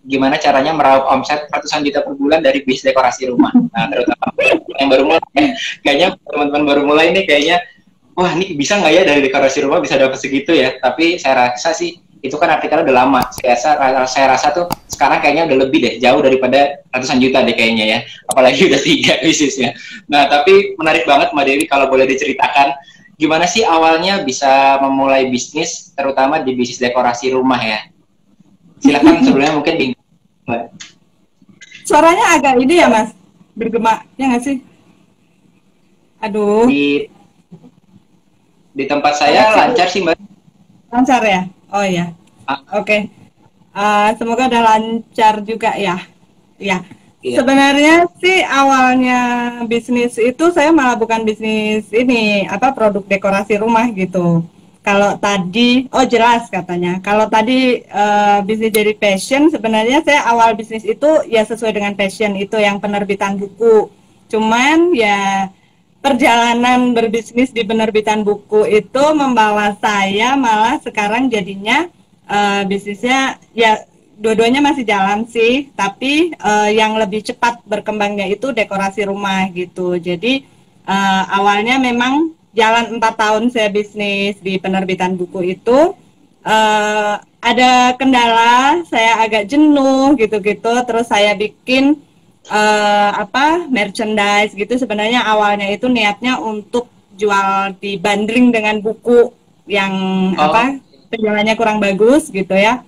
gimana caranya meraup omset ratusan juta per bulan dari bisnis dekorasi rumah. Nah, terutama yang baru mulai, kayaknya teman-teman baru mulai ini kayaknya, wah ini bisa nggak ya dari dekorasi rumah bisa dapat segitu ya? Tapi saya rasa sih itu kan artikelnya udah lama. Saya rasa tuh sekarang kayaknya udah lebih deh, jauh daripada ratusan juta deh kayaknya ya. Apalagi udah 3 bisnisnya. Nah, tapi menarik banget Mbak Dewi kalau boleh diceritakan gimana sih awalnya bisa memulai bisnis, terutama di bisnis dekorasi rumah ya. Silakan sebelumnya mungkin di Mbak. Suaranya agak ini ya Mas, bergema, ya nggak sih? Aduh. Di tempat saya lancar sih Mbak. Lancar ya? Oh ya. Oke. Semoga udah lancar juga ya. Ya. Iya. Sebenarnya sih awalnya bisnis itu saya malah bukan bisnis ini, produk dekorasi rumah gitu. Kalau tadi, jelas katanya. Kalau tadi bisnis jadi passion, sebenarnya saya awal bisnis itu ya sesuai dengan passion itu yang penerbitan buku. Cuman ya perjalanan berbisnis di penerbitan buku itu membawa saya malah sekarang jadinya bisnisnya ya dua-duanya masih jalan sih, tapi yang lebih cepat berkembangnya itu dekorasi rumah gitu. Jadi awalnya memang jalan 4 tahun saya bisnis di penerbitan buku itu ada kendala, saya agak jenuh gitu-gitu, terus saya bikin merchandise gitu. Sebenarnya awalnya itu niatnya untuk jual dibanding dengan buku yang penjualannya kurang bagus gitu ya.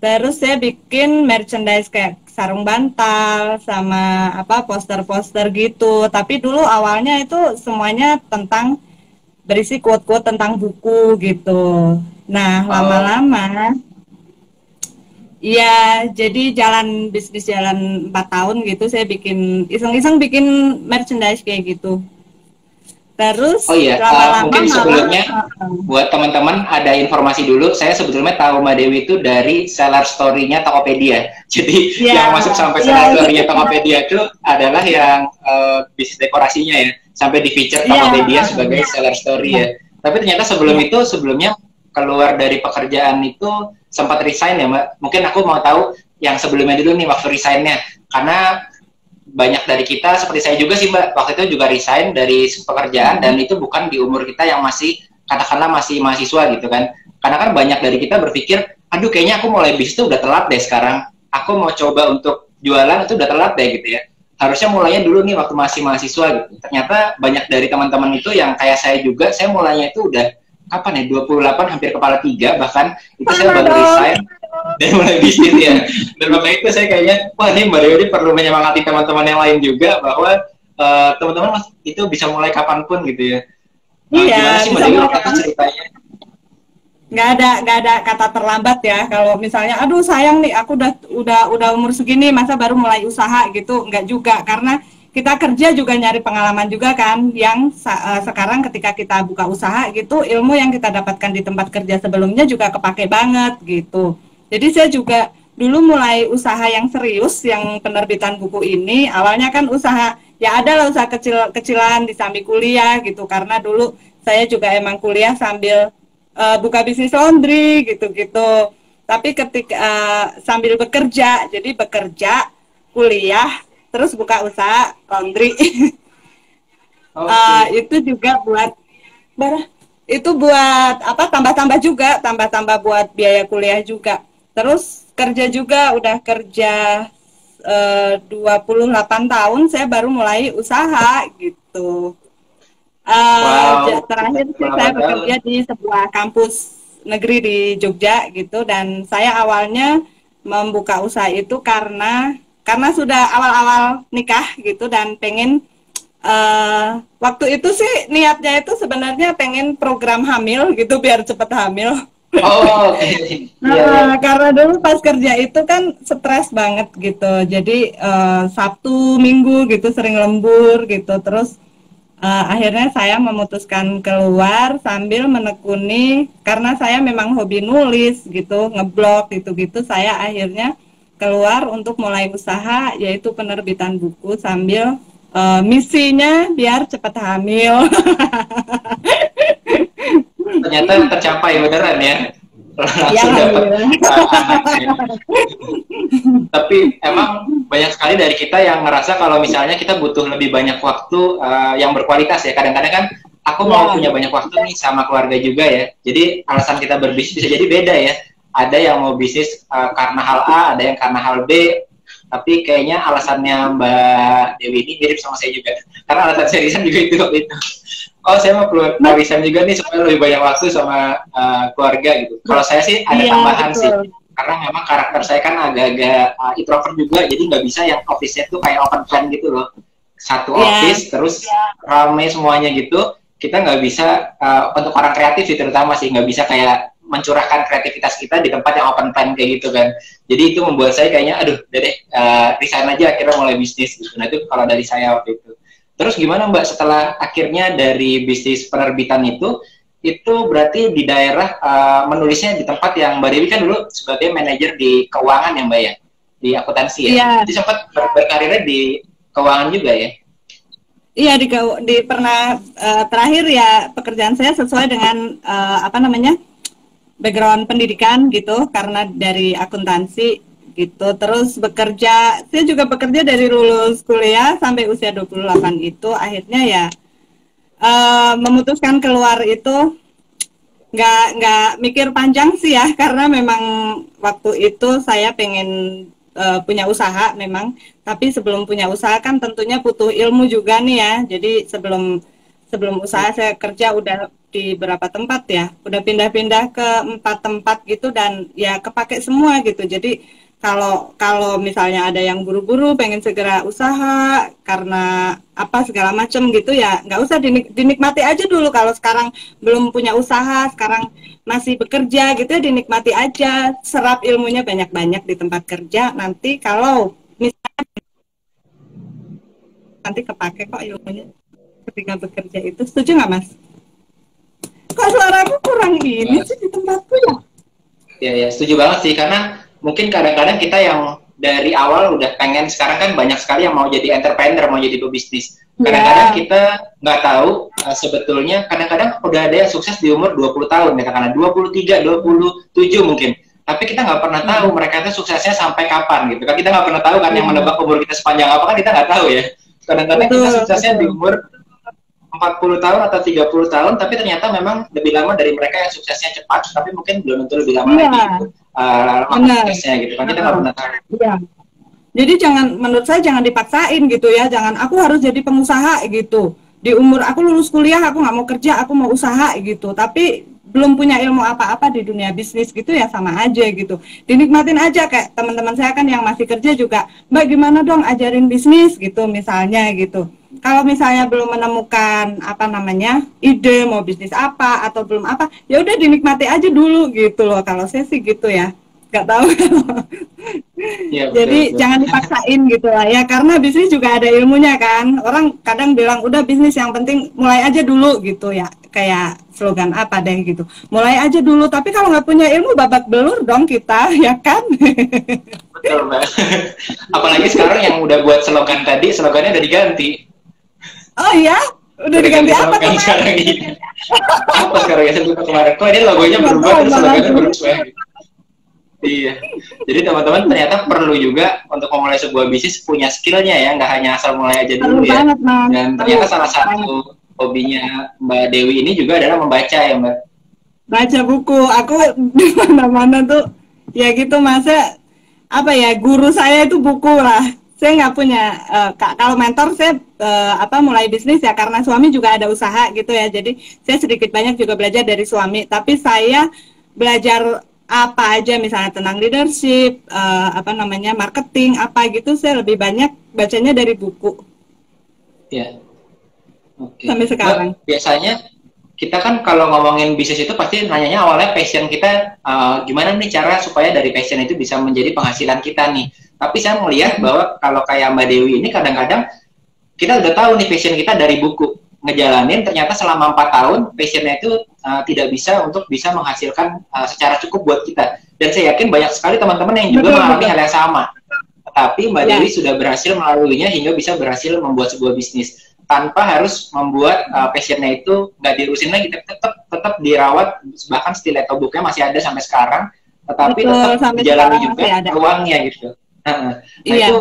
Terus saya bikin merchandise kayak sarung bantal sama poster-poster gitu. Tapi dulu awalnya itu semuanya tentang berisi quote-quote tentang buku gitu. Nah, lama-lama iya, jadi bisnis jalan 4 tahun gitu, saya bikin iseng-iseng bikin merchandise kayak gitu. Terus mungkin sebelumnya buat teman-teman ada informasi dulu, saya sebetulnya tahu Mbak Dewi itu dari seller story-nya Tokopedia. Jadi yang masuk sampai seller story-nya Tokopedia itu adalah yang bisnis dekorasinya ya, sampai di feature Tokopedia sebagai seller story ya. Tapi ternyata sebelumnya keluar dari pekerjaan itu sempat resign ya Mbak. Mungkin aku mau tahu yang sebelumnya dulu nih waktu resignnya, karena banyak dari kita seperti saya juga sih Mbak, waktu itu juga resign dari pekerjaan dan itu bukan di umur kita yang masih katakanlah masih mahasiswa gitu kan. Karena kan banyak dari kita berpikir, aduh kayaknya aku mulai bisnis itu udah telat deh sekarang. Aku mau coba untuk jualan itu udah telat deh gitu ya. Harusnya mulainya dulu nih waktu masih mahasiswa gitu. Ternyata banyak dari teman-teman itu yang kayak saya juga, saya mulainya itu udah kapan ya, 28 hampir kepala 3 bahkan itu saya baru resign dan mulai bisnis ya. Dan makanya itu saya kayaknya, wah ini Mbak Dewi perlu menyemangati teman-teman yang lain juga bahwa teman-teman itu bisa mulai kapanpun gitu ya. Gimana sih Mbak Dewi waktu ceritanya? Nggak ada kata terlambat ya. Kalau misalnya, aduh sayang nih aku udah umur segini masa baru mulai usaha gitu, nggak juga, karena kita kerja juga nyari pengalaman juga kan, yang sekarang ketika kita buka usaha gitu, ilmu yang kita dapatkan di tempat kerja sebelumnya juga kepake banget gitu. Jadi saya juga dulu mulai usaha yang serius, yang penerbitan buku ini, awalnya kan usaha, ya adalah usaha kecil-kecilan di samping kuliah gitu, karena dulu saya juga emang kuliah sambil buka bisnis laundry gitu-gitu. Tapi ketika sambil bekerja, jadi bekerja, kuliah, terus buka usaha laundry. Itu juga buat tambah-tambah juga, tambah-tambah buat biaya kuliah juga. Terus kerja juga, udah kerja 28 tahun saya baru mulai usaha gitu. Terakhir sih saya bekerja di sebuah kampus negeri di Jogja gitu, dan saya awalnya membuka usaha itu karena sudah awal-awal nikah gitu, dan pengen waktu itu sih niatnya itu sebenarnya pengen program hamil gitu biar cepet hamil. Karena dulu pas kerja itu kan stres banget gitu, jadi Sabtu Minggu gitu sering lembur gitu. Terus akhirnya saya memutuskan keluar sambil menekuni, karena saya memang hobi nulis gitu, ngeblog gitu-gitu. Saya akhirnya keluar untuk mulai usaha, yaitu penerbitan buku, sambil misinya biar cepat hamil. Ternyata tercapai beneran ya. langsung dapat anaknya. Tapi emang banyak sekali dari kita yang ngerasa kalau misalnya kita butuh lebih banyak waktu yang berkualitas ya. Kadang-kadang kan aku mau punya banyak waktu nih sama keluarga juga ya. Jadi alasan kita berbisnis bisa jadi beda ya. Ada yang mau bisnis karena hal A, ada yang karena hal B. Tapi kayaknya alasannya Mbak Dewi ini mirip sama saya juga. Karena alasan saya resign juga itu waktu itu. Oh, saya mau keluar resign juga nih supaya lebih banyak waktu sama keluarga gitu. Kalau saya sih ada tambahan sih. Karena memang karakter saya kan agak-agak introvert juga, jadi nggak bisa yang office-nya tuh kayak open plan gitu loh. Satu office, terus ramai semuanya gitu. Kita nggak bisa, untuk orang kreatif sih terutama sih, nggak bisa kayak mencurahkan kreativitas kita di tempat yang open plan kayak gitu kan. Jadi itu membuat saya kayaknya, aduh, udah deh, resign aja, akhirnya mulai bisnis gitu. Nah itu kalau dari saya waktu itu. Terus gimana Mbak setelah akhirnya dari bisnis penerbitan itu berarti di daerah menulisnya di tempat yang Mbak Dewi kan dulu sebagai manajer di keuangan ya Mbak ya? Di akuntansi ya? Iya. Jadi sempat berkarirnya di keuangan juga ya? Iya, di pernah terakhir ya pekerjaan saya sesuai dengan background pendidikan gitu, karena dari akuntansi gitu. Terus saya juga bekerja dari lulus kuliah sampai usia 28 itu, akhirnya ya memutuskan keluar itu nggak mikir panjang sih ya, karena memang waktu itu saya pengen punya usaha memang, tapi sebelum punya usaha kan tentunya butuh ilmu juga nih ya. Jadi sebelum usaha saya kerja udah di berapa tempat ya, udah pindah-pindah ke 4 tempat gitu, dan ya kepake semua gitu. Jadi kalau misalnya ada yang buru-buru pengen segera usaha karena apa segala macam gitu, ya nggak usah, dinikmati aja dulu. Kalau sekarang belum punya usaha, sekarang masih bekerja gitu ya, dinikmati aja, serap ilmunya banyak-banyak di tempat kerja. Nanti kalau misalnya nanti kepake kok ilmunya ketika bekerja itu. Setuju nggak Mas? Kok suaraku kurang ini sih di tempatku ya? Ya, setuju banget sih, karena mungkin kadang-kadang kita yang dari awal udah pengen, sekarang kan banyak sekali yang mau jadi entrepreneur, mau jadi pebisnis. Kadang-kadang kita nggak tahu sebetulnya, kadang-kadang udah ada yang sukses di umur 20 tahun, katakanlah 23, 27 mungkin. Tapi kita nggak pernah tahu mereka itu suksesnya sampai kapan gitu kan. Kita nggak pernah tahu kan, yang menebak umur kita sepanjang apa kan kita nggak tahu ya. Kadang-kadang kita suksesnya di umur 40 tahun atau 30 tahun, tapi ternyata memang lebih lama dari mereka yang suksesnya cepat, tapi mungkin belum tentu lebih lama lagi suksesnya gitu kan, kita nggak pernah tahu. Iya. Jadi menurut saya jangan dipaksain gitu ya, jangan aku harus jadi pengusaha gitu. Di umur aku lulus kuliah, aku nggak mau kerja, aku mau usaha gitu, tapi belum punya ilmu apa-apa di dunia bisnis gitu ya, sama aja gitu. Dinikmatin aja, kayak teman-teman saya kan yang masih kerja juga, Mbak gimana dong ajarin bisnis gitu misalnya gitu. Kalau misalnya belum menemukan ide mau bisnis apa atau belum apa, ya udah dinikmati aja dulu gitu loh. Kalau saya sih gitu ya, nggak tahu. Ya, jadi betul. Jangan dipaksain gitu lah ya, karena bisnis juga ada ilmunya kan. Orang kadang bilang udah bisnis yang penting mulai aja dulu gitu ya, kayak slogan apa deh gitu, mulai aja dulu. Tapi kalau nggak punya ilmu babak belur dong kita ya kan. Betul Mbak. Apalagi sekarang yang udah buat slogan tadi, slogannya udah diganti. Oh iya? Udah diganti apa kemarin? Sekarang ini. Apa sekarang ya? Saya lupa kemarin. Kok ini logonya berubah terus slogannya berubah. Iya. Jadi teman-teman ternyata perlu juga untuk memulai sebuah bisnis punya skillnya ya, nggak hanya asal mulai aja dulu ya. Dan ternyata salah satu hobinya Mbak Dewi ini juga adalah membaca ya Mbak. Baca buku. Aku di mana-mana tuh ya gitu, masa guru saya itu buku lah. Saya nggak punya, kalau mentor saya mulai bisnis ya karena suami juga ada usaha gitu ya, jadi saya sedikit banyak juga belajar dari suami. Tapi saya belajar apa aja misalnya tentang leadership, marketing apa gitu, saya lebih banyak bacanya dari buku. Ya. Oke. Sampai sekarang. Biasanya kita kan kalau ngomongin bisnis itu pasti nanyanya awalnya passion kita, gimana nih cara supaya dari passion itu bisa menjadi penghasilan kita nih. Tapi saya melihat bahwa kalau kayak Mbak Dewi ini kadang-kadang kita udah tahu nih passion kita dari buku, ngejalanin ternyata selama 4 tahun passionnya itu tidak bisa menghasilkan secara cukup buat kita. Dan saya yakin banyak sekali teman-teman yang juga mengalami hal yang sama. Tapi Mbak Dewi sudah berhasil melaluinya hingga bisa berhasil membuat sebuah bisnis tanpa harus membuat passionnya itu nggak diurusin lagi, tetap tetap dirawat, bahkan stiletto booknya masih ada sampai sekarang, tetapi Betul, tetap sampai dijalani sekarang juga masih ada. peluangnya gitu. Nah, Iya. itu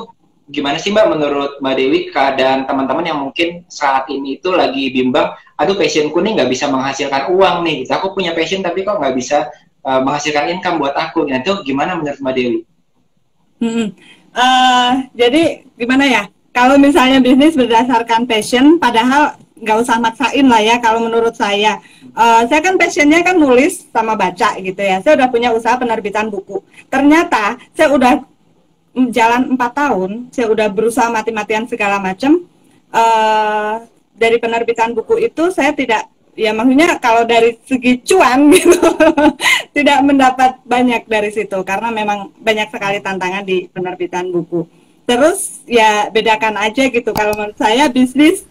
gimana sih Mbak menurut Mbak Dewi keadaan teman-teman yang mungkin saat ini itu lagi bimbang, aduh passionku nih nggak bisa menghasilkan uang nih, gitu. Aku punya passion tapi kok nggak bisa menghasilkan income buat aku. Nah, itu gimana menurut Mbak Dewi? Jadi gimana ya? Kalau misalnya bisnis berdasarkan passion, padahal nggak usah maksain lah ya. Kalau menurut saya kan passionnya kan nulis sama baca gitu ya. Saya udah punya usaha penerbitan buku. Ternyata saya udah jalan 4 tahun, saya udah berusaha mati-matian segala macam. Dari penerbitan buku itu saya tidak, ya maksudnya kalau dari segi cuan gitu, tidak mendapat banyak dari situ karena memang banyak sekali tantangan di penerbitan buku. Terus ya bedakan aja gitu. Kalau menurut saya bisnis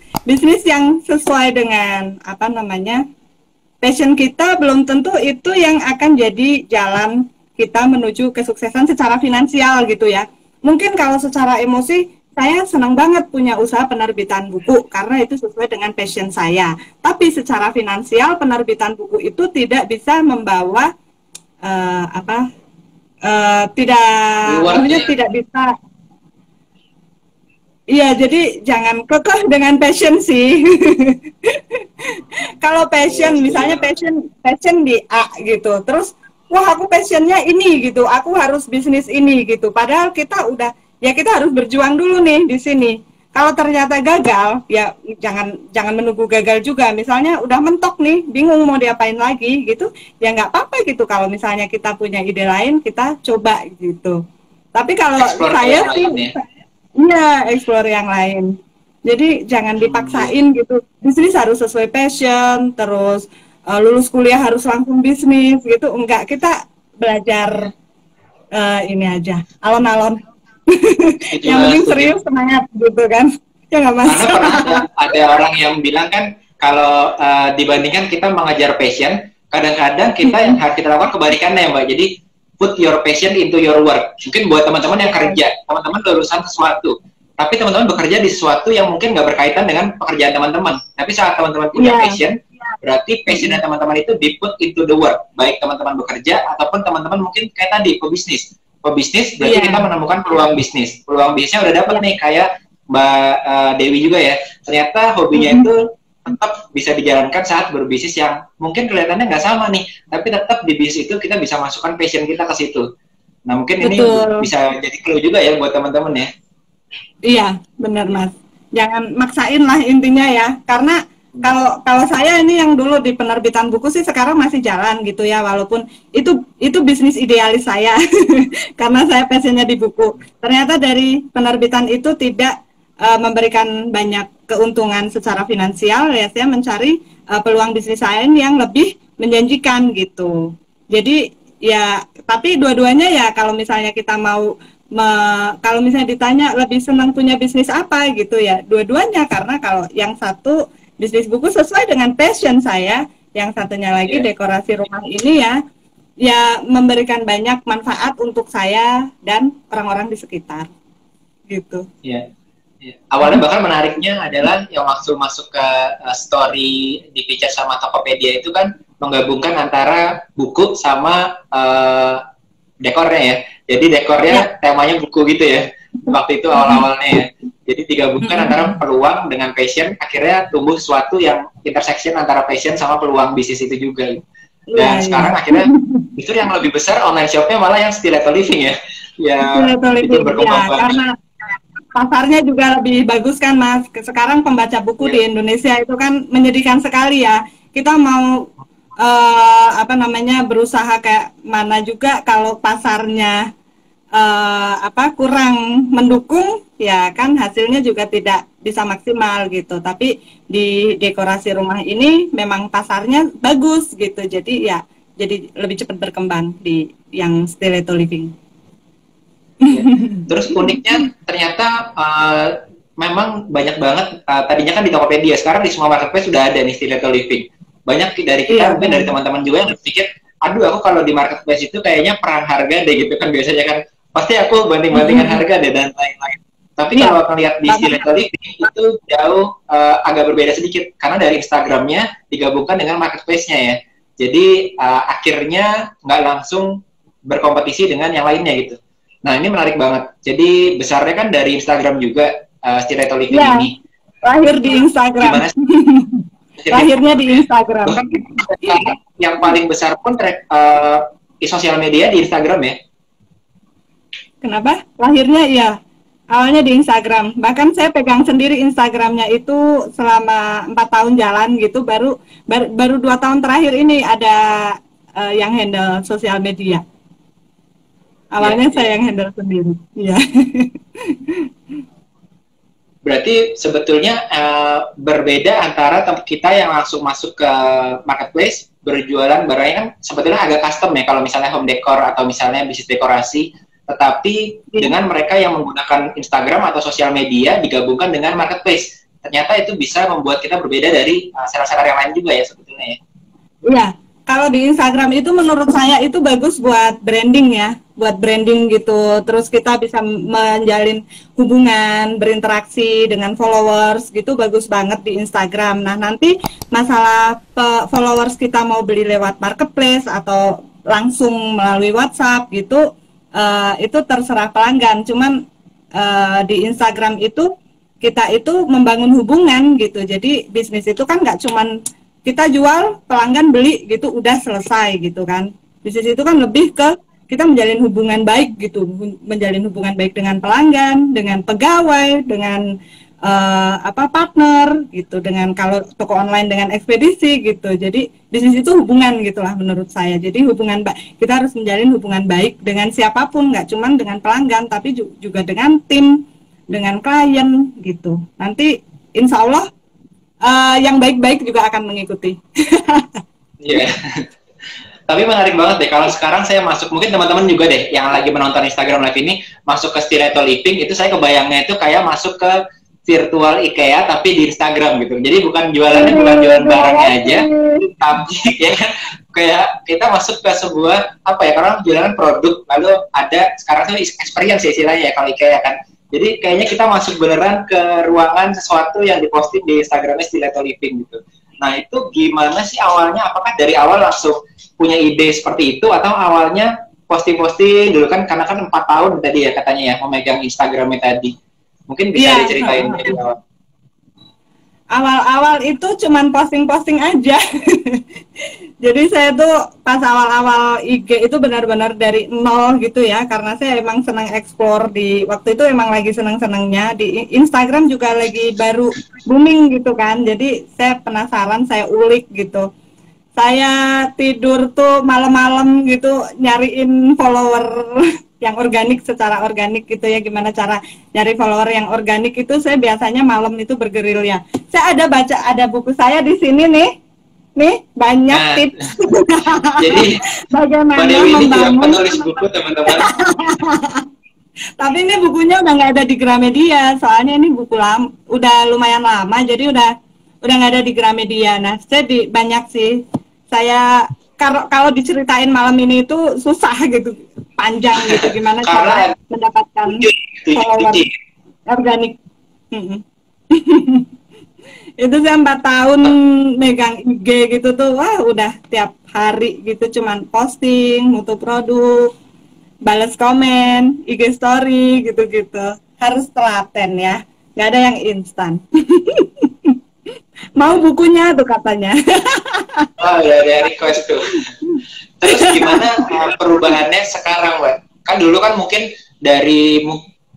yang sesuai dengan apa namanya passion kita belum tentu itu yang akan jadi jalan kita menuju kesuksesan secara finansial gitu ya. Mungkin kalau secara emosi saya senang banget punya usaha penerbitan buku karena itu sesuai dengan passion saya. Tapi secara finansial penerbitan buku itu tidak bisa membawa tidak bisa. Iya, jadi jangan kekeh dengan passion sih. Kalau passion, misalnya passion di A gitu, terus wah aku passionnya ini gitu, aku harus bisnis ini gitu. Padahal kita harus berjuang dulu nih di sini. Kalau ternyata gagal, ya jangan menunggu gagal juga. Misalnya udah mentok nih, bingung mau diapain lagi gitu, ya nggak apa-apa gitu. Kalau misalnya kita punya ide lain, kita coba gitu. Tapi kalau saya sih, iya, explore yang lain. Jadi jangan dipaksain gitu. Bisnis harus sesuai passion, terus lulus kuliah harus langsung bisnis gitu. Enggak, kita belajar ini aja, alon-alon. Yang penting serius, semangat gitu kan. Ya nggak masalah. Karena pernah ada orang yang bilang kan, kalau dibandingkan kita mengajar passion, kadang-kadang kita yang harus kita lakukan kebalikannya Mbak. Jadi put your passion into your work. Mungkin buat teman-teman yang kerja, teman-teman lulusan sesuatu, tapi teman-teman bekerja di sesuatu yang mungkin nggak berkaitan dengan pekerjaan teman-teman. Tapi saat teman-teman punya passion, berarti passion teman-teman itu di put into the work. Baik teman-teman bekerja, ataupun teman-teman mungkin kayak tadi, pebisnis. Pebisnis berarti kita menemukan peluang bisnis. Peluang bisnisnya udah dapat nih, kayak Mbak Dewi juga ya. Ternyata hobinya itu tetap bisa dijalankan saat berbisnis yang mungkin kelihatannya nggak sama nih, tapi tetap di bisnis itu kita bisa masukkan passion kita ke situ. Nah mungkin ini bisa jadi clue juga ya buat teman-teman ya. Iya benar Mas, jangan maksain lah intinya ya, karena kalau saya ini yang dulu di penerbitan buku sih sekarang masih jalan gitu ya, walaupun itu bisnis idealis saya karena saya passionnya di buku. Ternyata dari penerbitan itu tidak memberikan banyak keuntungan secara finansial, ya saya mencari peluang bisnis lain yang lebih menjanjikan gitu. Jadi ya, tapi dua-duanya ya kalau misalnya kita kalau misalnya ditanya lebih senang punya bisnis apa gitu ya, dua-duanya, karena kalau yang satu bisnis buku sesuai dengan passion saya, yang satunya lagi dekorasi rumah ini ya memberikan banyak manfaat untuk saya dan orang-orang di sekitar gitu. Iya. Awalnya bahkan menariknya adalah yang masuk ke story di Pica sama Tokopedia itu kan menggabungkan antara buku sama dekornya ya. Jadi dekornya temanya buku gitu ya. Waktu itu awal-awalnya ya. Jadi digabungkan antara peluang dengan passion, akhirnya tumbuh sesuatu yang intersection antara passion sama peluang bisnis itu juga. Dan sekarang akhirnya itu yang lebih besar online shopnya malah yang Stiletto Living ya. Ya itu berkembang banget. Karena pasarnya juga lebih bagus kan Mas. Sekarang pembaca buku di Indonesia itu kan menyedihkan sekali ya. Kita mau berusaha kayak mana juga kalau pasarnya kurang mendukung, ya kan hasilnya juga tidak bisa maksimal gitu. Tapi di dekorasi rumah ini memang pasarnya bagus gitu. Jadi lebih cepat berkembang di yang Stiletto Living. Ya. Terus uniknya ternyata memang banyak banget, tadinya kan di Tokopedia, sekarang di semua marketplace sudah ada nih Stiletto Living. Banyak dari kita, mungkin dari teman-teman juga yang berpikir, aduh aku kalau di marketplace itu kayaknya perang harga deh gitu kan, biasanya kan pasti aku banding-bandingkan harga deh dan lain-lain. Tapi kalau ngelihat di Stiletto Living itu jauh agak berbeda sedikit, karena dari Instagramnya digabungkan dengan marketplace-nya ya. Jadi akhirnya nggak langsung berkompetisi dengan yang lainnya gitu. Nah ini menarik banget. Jadi besarnya kan dari Instagram juga, Stiletto Living ini. Lahir di Instagram. Gimana sih? Lahirnya di Instagram. Bahkan yang paling besar pun di sosial media di Instagram ya. Kenapa? Lahirnya iya. Awalnya di Instagram. Bahkan saya pegang sendiri Instagramnya itu selama 4 tahun jalan gitu. Baru 2 tahun terakhir ini ada yang handle sosial media. Awalnya saya yang handle sendiri. Iya. Berarti sebetulnya berbeda antara kita yang langsung masuk ke marketplace berjualan barangnya kan sebetulnya agak custom ya kalau misalnya home decor atau misalnya bisnis dekorasi, tetapi dengan mereka yang menggunakan Instagram atau sosial media digabungkan dengan marketplace, ternyata itu bisa membuat kita berbeda dari seller-seller yang lain juga ya sebetulnya ya. Iya, kalau di Instagram itu menurut saya itu bagus buat branding ya, buat branding gitu. Terus kita bisa menjalin hubungan, berinteraksi dengan followers gitu, bagus banget di Instagram. Nah nanti masalah followers kita mau beli lewat marketplace atau langsung melalui WhatsApp gitu, itu terserah pelanggan. Cuman di Instagram itu kita itu membangun hubungan gitu. Jadi bisnis itu kan nggak cuman kita jual, pelanggan beli gitu, udah selesai gitu kan. Bisnis itu kan lebih ke kita menjalin hubungan baik gitu, menjalin hubungan baik dengan pelanggan, dengan pegawai, dengan partner gitu, dengan kalau toko online dengan ekspedisi gitu. Jadi bisnis itu hubungan gitulah menurut saya. Jadi hubungan kita harus menjalin hubungan baik dengan siapapun, nggak cuma dengan pelanggan, tapi juga dengan tim, dengan klien gitu. Nanti insya Allah yang baik-baik juga akan mengikuti. Iya. Tapi menarik banget deh kalau sekarang saya masuk, mungkin teman-teman juga deh yang lagi menonton Instagram Live ini masuk ke Stiletto Living, itu saya kebayangnya itu kayak masuk ke virtual IKEA tapi di Instagram gitu. Jadi bukan jualannya bukan jualan barangnya aja, tapi ya kan kayak kita masuk ke sebuah apa ya, karena jualan produk, lalu ada sekarang tuh experience ya istilahnya ya kalau IKEA kan. Jadi kayaknya kita masuk beneran ke ruangan sesuatu yang diposting di Instagramnya Stiletto Living gitu. Nah itu gimana sih awalnya? Apakah dari awal langsung punya ide seperti itu atau awalnya posting-posting dulu kan? Karena kan 4 tahun tadi ya katanya ya memegang Instagramnya tadi. Mungkin bisa diceritain dari awal. Awal-awal itu cuman posting-posting aja. Jadi saya tuh pas awal-awal IG itu benar-benar dari nol gitu ya, karena saya emang senang explore di waktu itu, emang lagi senang-senangnya di Instagram juga lagi baru booming gitu kan. Jadi saya penasaran, saya ulik gitu. Saya tidur tuh malam-malam gitu nyariin follower yang organik, secara organik gitu ya, gimana cara nyari follower yang organik itu. Saya biasanya malam itu bergerilya. Saya ada buku saya di sini nih banyak tips. Jadi bagaimana membangun penulis buku teman-teman. Tapi ini bukunya udah nggak ada di Gramedia, soalnya ini buku lama, udah lumayan lama, jadi udah nggak ada di Gramedia. Nah, banyak sih. Saya kalau diceritain malam ini itu susah gitu, panjang gitu, gimana cara mendapatkan follower organik. Itu saya 4 tahun megang IG gitu tuh, wah udah tiap hari gitu cuman posting, mutu produk, balas komen, IG story gitu-gitu. Harus telaten ya, nggak ada yang instan. Mau bukunya tuh katanya. Oh ya, ada request tuh. Terus gimana perubahannya sekarang, Mbak? Kan dulu kan mungkin dari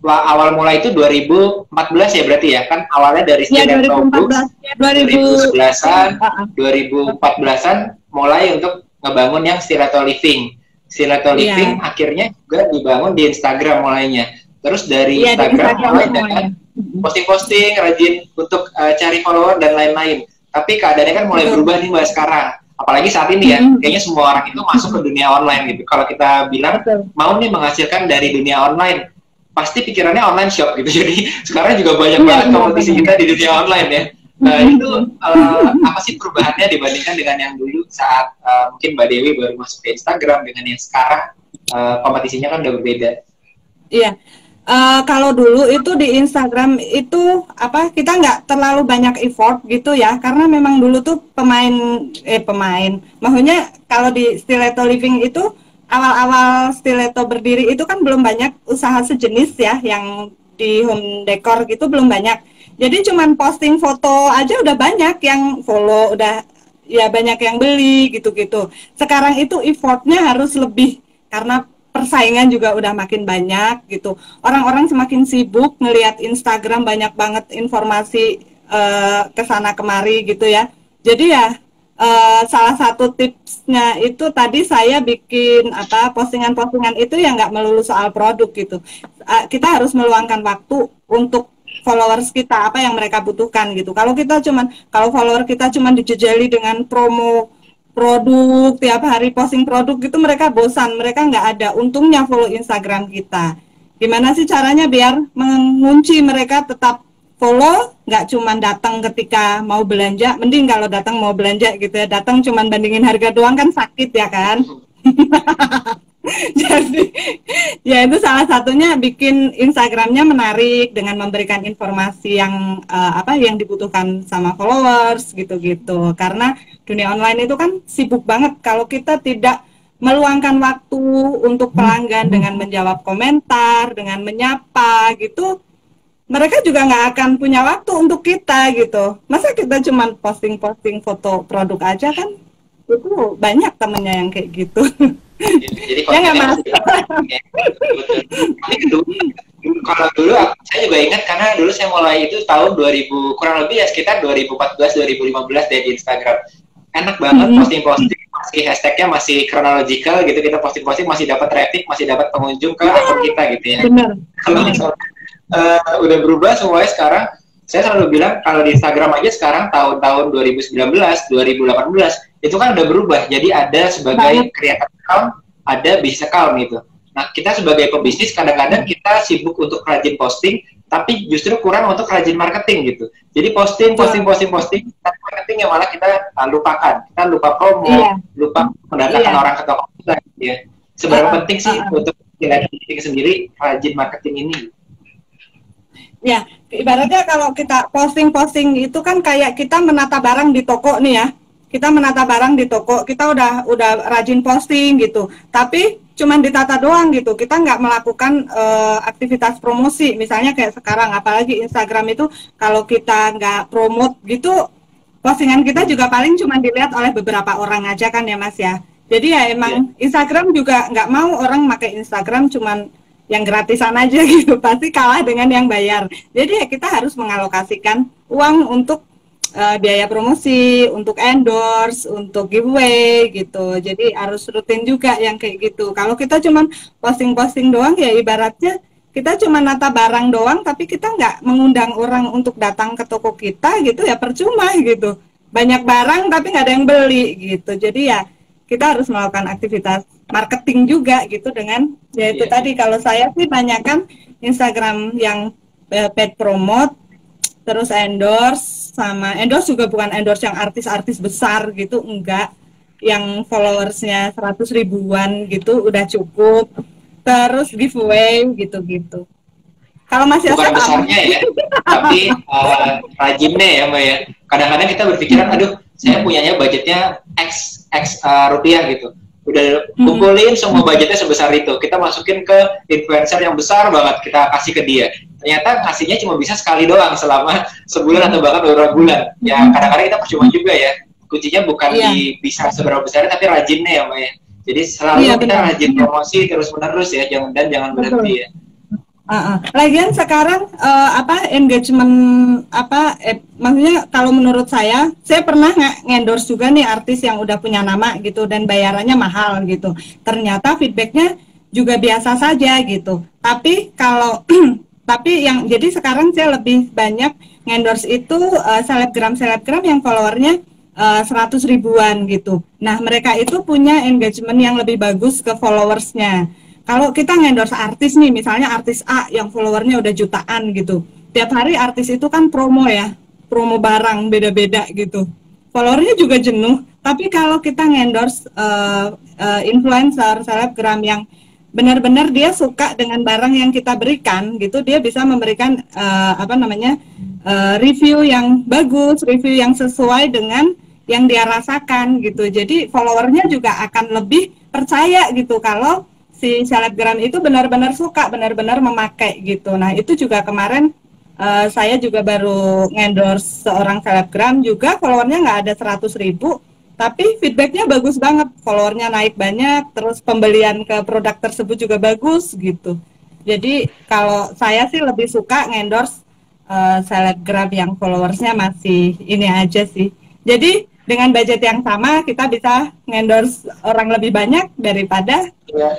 awal mulai itu 2014 ya berarti ya? Kan awalnya dari Stiletto Books, 2011-an, 2014-an mulai untuk ngebangun yang Stiletto Living. Stiletto Living akhirnya juga dibangun di Instagram mulainya. Terus dari Instagram mulai dengan posting-posting, rajin untuk cari follower dan lain-lain. Tapi keadaannya kan mulai berubah nih Mbak sekarang. Apalagi saat ini ya, kayaknya semua orang itu masuk ke dunia online gitu. Kalau kita bilang mau nih menghasilkan dari dunia online, pasti pikirannya online shop gitu. Jadi sekarang juga banyak banget kompetisi kita di dunia online ya. Nah itu apa sih perubahannya dibandingkan dengan yang dulu saat mungkin Mbak Dewi baru masuk ke Instagram dengan yang sekarang kompetisinya kan udah berbeda. Iya. Kalau dulu itu di Instagram itu apa kita nggak terlalu banyak effort gitu ya karena memang dulu tuh pemain maksudnya kalau di Stiletto Living itu awal-awal Stiletto berdiri itu kan belum banyak usaha sejenis ya yang di home decor gitu belum banyak jadi cuman posting foto aja udah banyak yang follow udah ya banyak yang beli gitu-gitu sekarang itu effortnya harus lebih karena persaingan juga udah makin banyak gitu. Orang-orang semakin sibuk ngelihat Instagram banyak banget informasi ke sana kemari gitu ya. Jadi ya salah satu tipsnya itu tadi saya bikin apa postingan-postingan itu yang nggak melulu soal produk gitu. Kita harus meluangkan waktu untuk followers kita apa yang mereka butuhkan gitu. Kalau follower kita cuman dijejali dengan promo produk tiap hari posting produk gitu mereka bosan mereka nggak ada untungnya follow Instagram kita gimana sih caranya biar mengunci mereka tetap follow nggak cuman datang ketika mau belanja mending kalau datang mau belanja gitu ya datang cuman bandingin harga doang kan sakit ya kan jadi ya itu salah satunya bikin Instagramnya menarik dengan memberikan informasi yang apa yang dibutuhkan sama followers gitu-gitu karena dunia online itu kan sibuk banget kalau kita tidak meluangkan waktu untuk pelanggan dengan menjawab komentar dengan menyapa gitu mereka juga nggak akan punya waktu untuk kita gitu masa kita cuma posting-posting foto produk aja kan itu banyak temennya yang kayak gitu jadi ya nggak mas kalau dulu saya juga ingat karena dulu saya mulai itu tahun 2000 kurang lebih ya sekitar 2014-2015 deh di Instagram enak banget posting-posting masih hashtagnya masih chronological gitu kita posting-posting masih dapat traffic masih dapat pengunjung ke akun kita gitu ya kalau udah berubah semuanya sekarang saya selalu bilang kalau di Instagram aja sekarang tahun-tahun 2019 2018 itu kan udah berubah jadi ada sebagai creator account ada business account gitu nah kita sebagai pebisnis kadang-kadang kita sibuk untuk rajin posting tapi justru kurang untuk rajin marketing gitu jadi posting tapi marketing yang malah kita lupakan kita lupa promo lupa mendatangkan orang ke toko kita gitu ya seberapa penting sih untuk kita sendiri rajin marketing ini. Ya, ibaratnya kalau kita posting-posting itu kan kayak kita menata barang di toko nih ya. Kita menata barang di toko, kita udah rajin posting gitu. Tapi cuman ditata doang gitu. Kita nggak melakukan aktivitas promosi. Misalnya kayak sekarang, apalagi Instagram itu kalau kita nggak promote gitu, postingan kita juga paling cuman dilihat oleh beberapa orang aja kan ya Mas ya. Jadi ya emang Instagram juga nggak mau orang pakai Instagram cuman yang gratisan aja gitu pasti kalah dengan yang bayar jadi ya kita harus mengalokasikan uang untuk biaya promosi untuk endorse untuk giveaway gitu jadi harus rutin juga yang kayak gitu kalau kita cuman posting-posting doang ya ibaratnya kita cuma nata barang doang tapi kita nggak mengundang orang untuk datang ke toko kita gitu ya percuma gitu banyak barang tapi nggak ada yang beli gitu jadi ya kita harus melakukan aktivitas marketing juga gitu dengan yaitu tadi kalau saya sih banyak kan Instagram yang paid promote terus endorse sama endorse juga bukan endorse yang artis-artis besar gitu enggak yang followersnya 100 ribuan gitu udah cukup terus giveaway gitu-gitu kalau masih bukan besarnya ya tapi rajinnya ya Mbak ya kadang-kadang kita berpikiran aduh saya punyanya budgetnya X rupiah gitu udah kumpulin semua budgetnya sebesar itu kita masukin ke influencer yang besar banget kita kasih ke dia ternyata ngasihnya cuma bisa sekali doang selama sebulan atau bahkan beberapa bulan ya kadang-kadang kita percuma juga ya kuncinya bukan di bisa seberapa besarnya tapi rajinnya ya Mbak ya jadi selalu kita rajin promosi terus menerus ya jangan berhenti ya. Lagian sekarang engagement maksudnya kalau menurut saya pernah nge-endorse juga nih artis yang udah punya nama gitu dan bayarannya mahal gitu. Ternyata feedbacknya juga biasa saja gitu. Tapi kalau jadi sekarang saya lebih banyak nge-endorse itu selebgram yang followernya 100 ribuan gitu. Nah mereka itu punya engagement yang lebih bagus ke followersnya. Kalau kita ngendorse artis nih, misalnya artis A yang followernya udah jutaan gitu. Tiap hari artis itu kan promo ya, promo barang beda-beda gitu. Followernya juga jenuh. Tapi kalau kita ngendorse influencer, selebgram yang benar-benar dia suka dengan barang yang kita berikan gitu, dia bisa memberikan review yang bagus, review yang sesuai dengan yang dia rasakan gitu. Jadi followernya juga akan lebih percaya gitu kalau si selebgram itu benar-benar suka, benar-benar memakai gitu. Nah itu juga kemarin saya juga baru endorse seorang selebgram juga, followernya nggak ada 100.000, tapi feedbacknya bagus banget, followernya naik banyak, terus pembelian ke produk tersebut juga bagus gitu. Jadi kalau saya sih lebih suka endorse selebgram yang followersnya masih ini aja sih. Jadi dengan budget yang sama kita bisa endorse orang lebih banyak daripada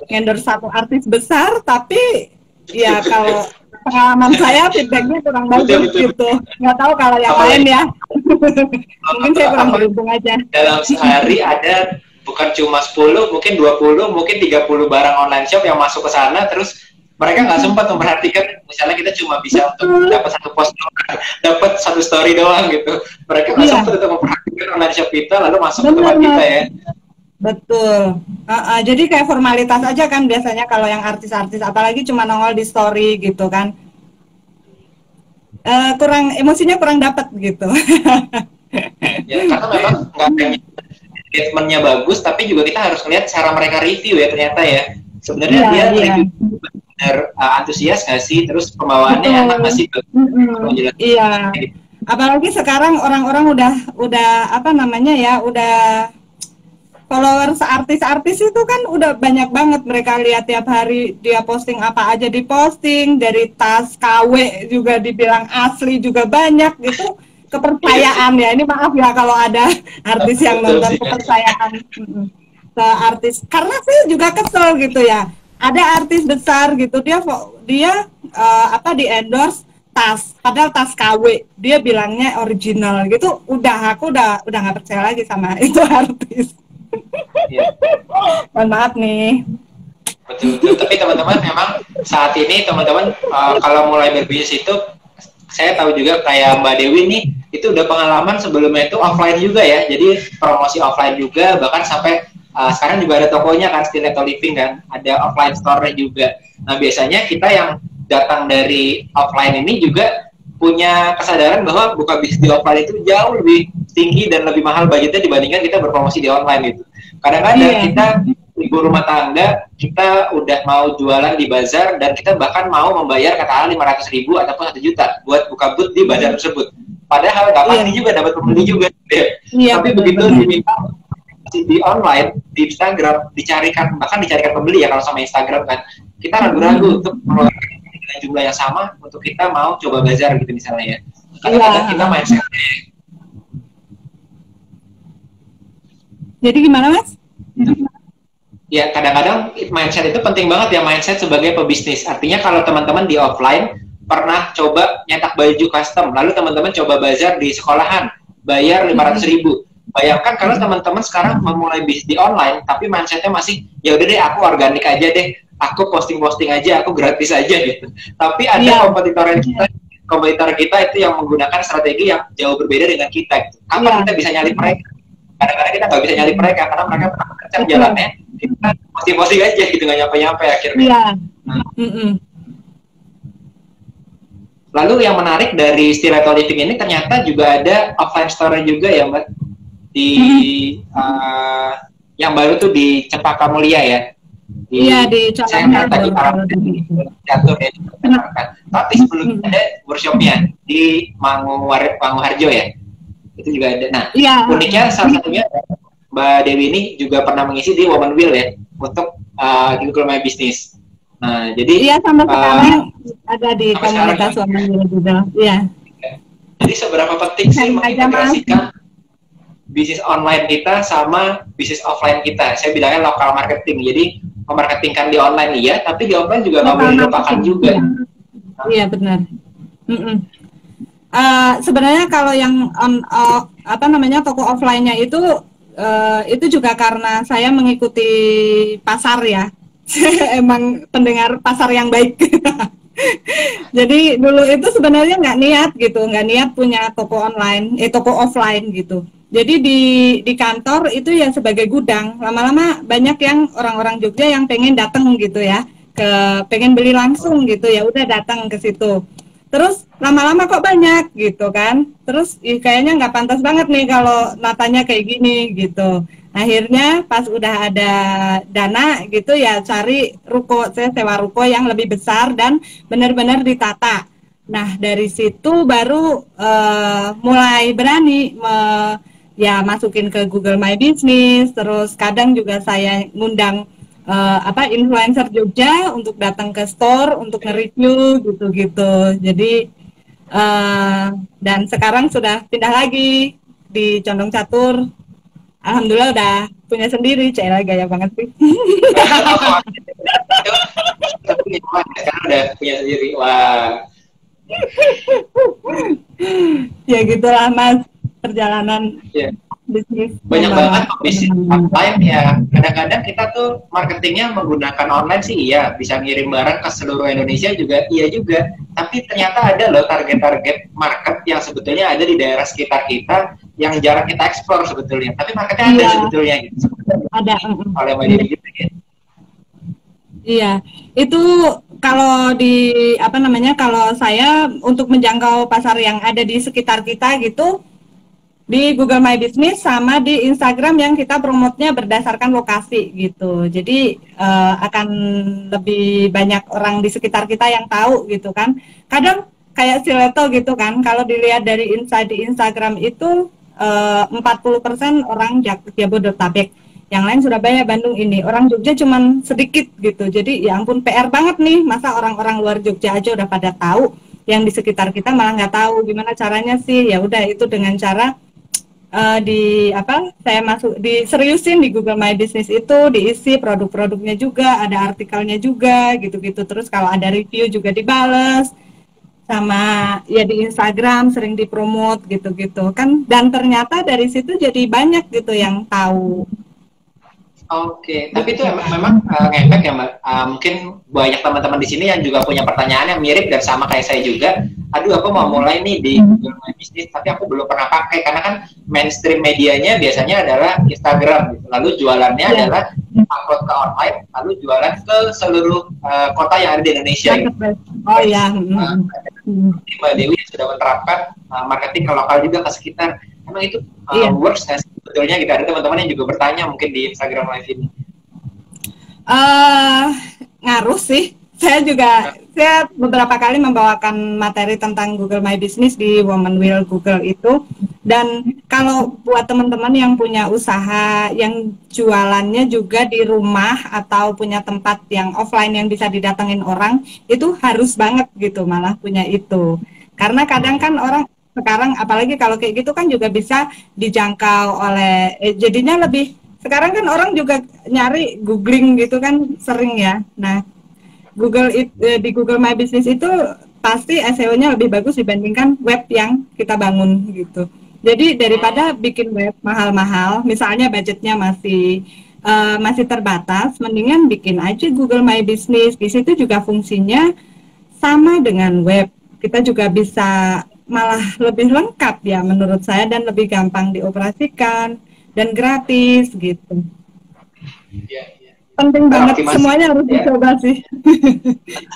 endorse satu artis besar, tapi ya kalau pengalaman saya feedbacknya kurang bagus gitu. Nggak tahu kalau yang lain ya. Mungkin saya kurang beruntung aja. Dalam sehari ada bukan cuma 10, mungkin 20, mungkin 30 barang online shop yang masuk ke sana, terus mereka nggak sempat memperhatikan, misalnya kita cuma bisa untuk dapat satu post doang, dapat satu story doang gitu. Mereka nggak sempat untuk memperhatikan online shop kita, lalu masuk ke tempat kita ya. Betul. Jadi kayak formalitas aja kan biasanya kalau yang artis-artis, apalagi cuma nongol di story gitu kan. Kurang emosinya kurang dapat gitu. Ya, karena memang nggak hanya engagement-nya bagus, tapi juga kita harus lihat cara mereka review ya ternyata ya. Sebenarnya dia review benar antusias nggak sih, terus pembawaannya enak nggak sih? Iya. Apalagi sekarang orang-orang udah apa namanya ya, udah followers artis-artis itu kan udah banyak banget, mereka lihat tiap hari dia posting apa aja diposting, dari tas KW juga dibilang asli juga banyak gitu. Kepercayaan ya, ini maaf ya kalau ada artis yang nonton, kepercayaan ke artis, karena saya juga kesel gitu ya, ada artis besar gitu dia di endorse tas, padahal tas KW dia bilangnya original gitu, aku udah nggak percaya lagi sama itu artis. Mohon maaf nih. Betul. Tapi teman-teman memang saat ini teman-teman kalau mulai berbisnis itu, saya tahu juga kayak Mbak Dewi nih, itu udah pengalaman sebelumnya itu offline juga ya, jadi promosi offline juga, bahkan sampai sekarang juga ada tokonya kan, Stiletto Living kan, ada offline store juga. Nah biasanya kita yang datang dari offline ini juga punya kesadaran bahwa buka bisnis di offline itu jauh lebih tinggi dan lebih mahal budgetnya dibandingkan kita berpromosi di online gitu. Kadang-kadang kita ibu rumah tangga, kita udah mau jualan di bazar dan kita bahkan mau membayar katakanlah 500.000 ataupun 1 juta buat buka booth di bazar tersebut. Padahal nggak pasti juga dapat pembeli juga. Tapi begitu di online, di Instagram dicarikan pembeli ya, kalau sama Instagram kan kita ragu-ragu untuk mengeluarkan jumlah yang sama untuk kita mau coba bazar gitu misalnya ya. Kadang-kadang kita mindsetnya. Jadi gimana Mas? Ya kadang-kadang mindset itu penting banget ya, mindset sebagai pebisnis. Artinya kalau teman-teman di offline pernah coba nyetak baju custom, lalu teman-teman coba bazar di sekolahan, bayar 500.000. Bayangkan kalau teman-teman sekarang memulai bisnis di online, tapi mindsetnya masih, ya udah deh aku organik aja deh, aku posting-posting aja, aku gratis aja gitu. Tapi ada kompetitor kita itu yang menggunakan strategi yang jauh berbeda dengan kita. Gitu. Kapan kita bisa nyalip mereka? Kadang-kadang kita nggak bisa nyalip mereka karena mereka pernah kencang jalannya, kita posting-posting aja gitu, nggak nyampe-nyampe akhirnya. Lalu yang menarik dari Stiletto Living ini ternyata juga ada offline store juga ya Mbak, di yang baru tuh di Cempaka Mulia ya. Di saya tadi jatuh ya. Tapi sebelumnya ada workshopnya di Manguharjo ya. Itu juga ada. Nah, uniknya salah satunya Mbak Dewi ini juga pernah mengisi di Woman Will ya untuk Google My Business. Nah, jadi sama sekarang ada di komunitas Woman Will juga. Iya. Jadi seberapa penting sih mengintegrasikan bisnis online kita sama bisnis offline kita? Saya bilangnya lokal marketing. Jadi memarketingkan di online iya, tapi di offline juga nggak boleh dilupakan juga. Iya benar. Sebenarnya kalau yang toko offline-nya itu juga karena saya mengikuti pasar ya. Emang pendengar pasar yang baik. Jadi dulu itu sebenarnya nggak niat punya toko online, toko offline gitu. Jadi di kantor itu ya sebagai gudang. Lama-lama banyak yang orang-orang Jogja yang pengen datang gitu ya, pengen beli langsung gitu ya, udah datang ke situ. Terus lama-lama kok banyak gitu kan. Terus kayaknya nggak pantas banget nih kalau natanya kayak gini gitu. Akhirnya pas udah ada dana gitu ya cari ruko, saya sewa ruko yang lebih besar dan benar-benar ditata. Nah dari situ baru mulai berani ya masukin ke Google My Business, terus kadang juga saya ngundang influencer Jogja untuk datang ke store untuk nge-review gitu-gitu. Jadi dan sekarang sudah pindah lagi di Condong Catur. Alhamdulillah udah punya sendiri, Cila gaya banget sih. Tapi sekarang udah punya sendiri. Wah. Ya gitulah Mas, perjalanan bisnis. Banyak banget bisnis online ya. Kadang-kadang kita tuh marketingnya menggunakan online sih iya, bisa ngirim barang ke seluruh Indonesia juga iya juga. Tapi ternyata ada loh target-target market yang sebetulnya ada di daerah sekitar kita yang jarang kita eksplor sebetulnya. Tapi marketnya ada sebetulnya gitu. Ada. Oleh media gitu ya. Iya, itu kalau kalau saya untuk menjangkau pasar yang ada di sekitar kita gitu, di Google My Business sama di Instagram yang kita promotnya berdasarkan lokasi gitu. Jadi akan lebih banyak orang di sekitar kita yang tahu gitu kan. Kadang kayak Sileto gitu kan, kalau dilihat dari di Instagram itu 40% orang Jabodetabek. Yang lain Surabaya, Bandung ini. Orang Jogja cuman sedikit gitu. Jadi ya ampun PR banget nih, masa orang-orang luar Jogja aja udah pada tahu, yang di sekitar kita malah nggak tahu. Gimana caranya sih? Ya udah itu dengan cara saya diseriusin di Google My Business itu, diisi produk-produknya juga, ada artikelnya juga gitu-gitu. Terus kalau ada review juga dibales, sama ya di Instagram sering dipromot gitu-gitu kan, dan ternyata dari situ jadi banyak gitu yang tahu. Oke, tapi itu memang ngefek ya Mbak. Mungkin banyak teman-teman di sini yang juga punya pertanyaan yang mirip dan sama kayak saya juga. Aduh, aku mau mulai nih di Google My Business, tapi aku belum pernah pakai karena kan mainstream medianya biasanya adalah Instagram. Gitu. Lalu jualannya adalah upload ke online, lalu jualan ke seluruh kota yang ada di Indonesia. Gitu. Oh ya. Mbak Dewi sudah menerapkan marketing ke lokal juga ke sekitar. Emang itu works nggak sebetulnya gitu? Ada teman-teman yang juga bertanya mungkin di Instagram Live ini. Ngaruh sih. Saya beberapa kali membawakan materi tentang Google My Business di Women Will Google itu. Dan kalau buat teman-teman yang punya usaha, yang jualannya juga di rumah atau punya tempat yang offline yang bisa didatengin orang, itu harus banget gitu malah punya itu. Karena kadang kan orang sekarang apalagi kalau kayak gitu kan juga bisa dijangkau oleh jadinya lebih, sekarang kan orang juga nyari googling gitu kan sering ya. Nah di Google My Business itu pasti SEO-nya lebih bagus dibandingkan web yang kita bangun gitu. Jadi daripada bikin web mahal-mahal, misalnya budgetnya masih terbatas, mendingan bikin aja Google My Business. Di situ juga fungsinya sama dengan web, kita juga bisa malah lebih lengkap ya menurut saya, dan lebih gampang dioperasikan dan gratis gitu. Penting banget, semuanya harus dicoba sih.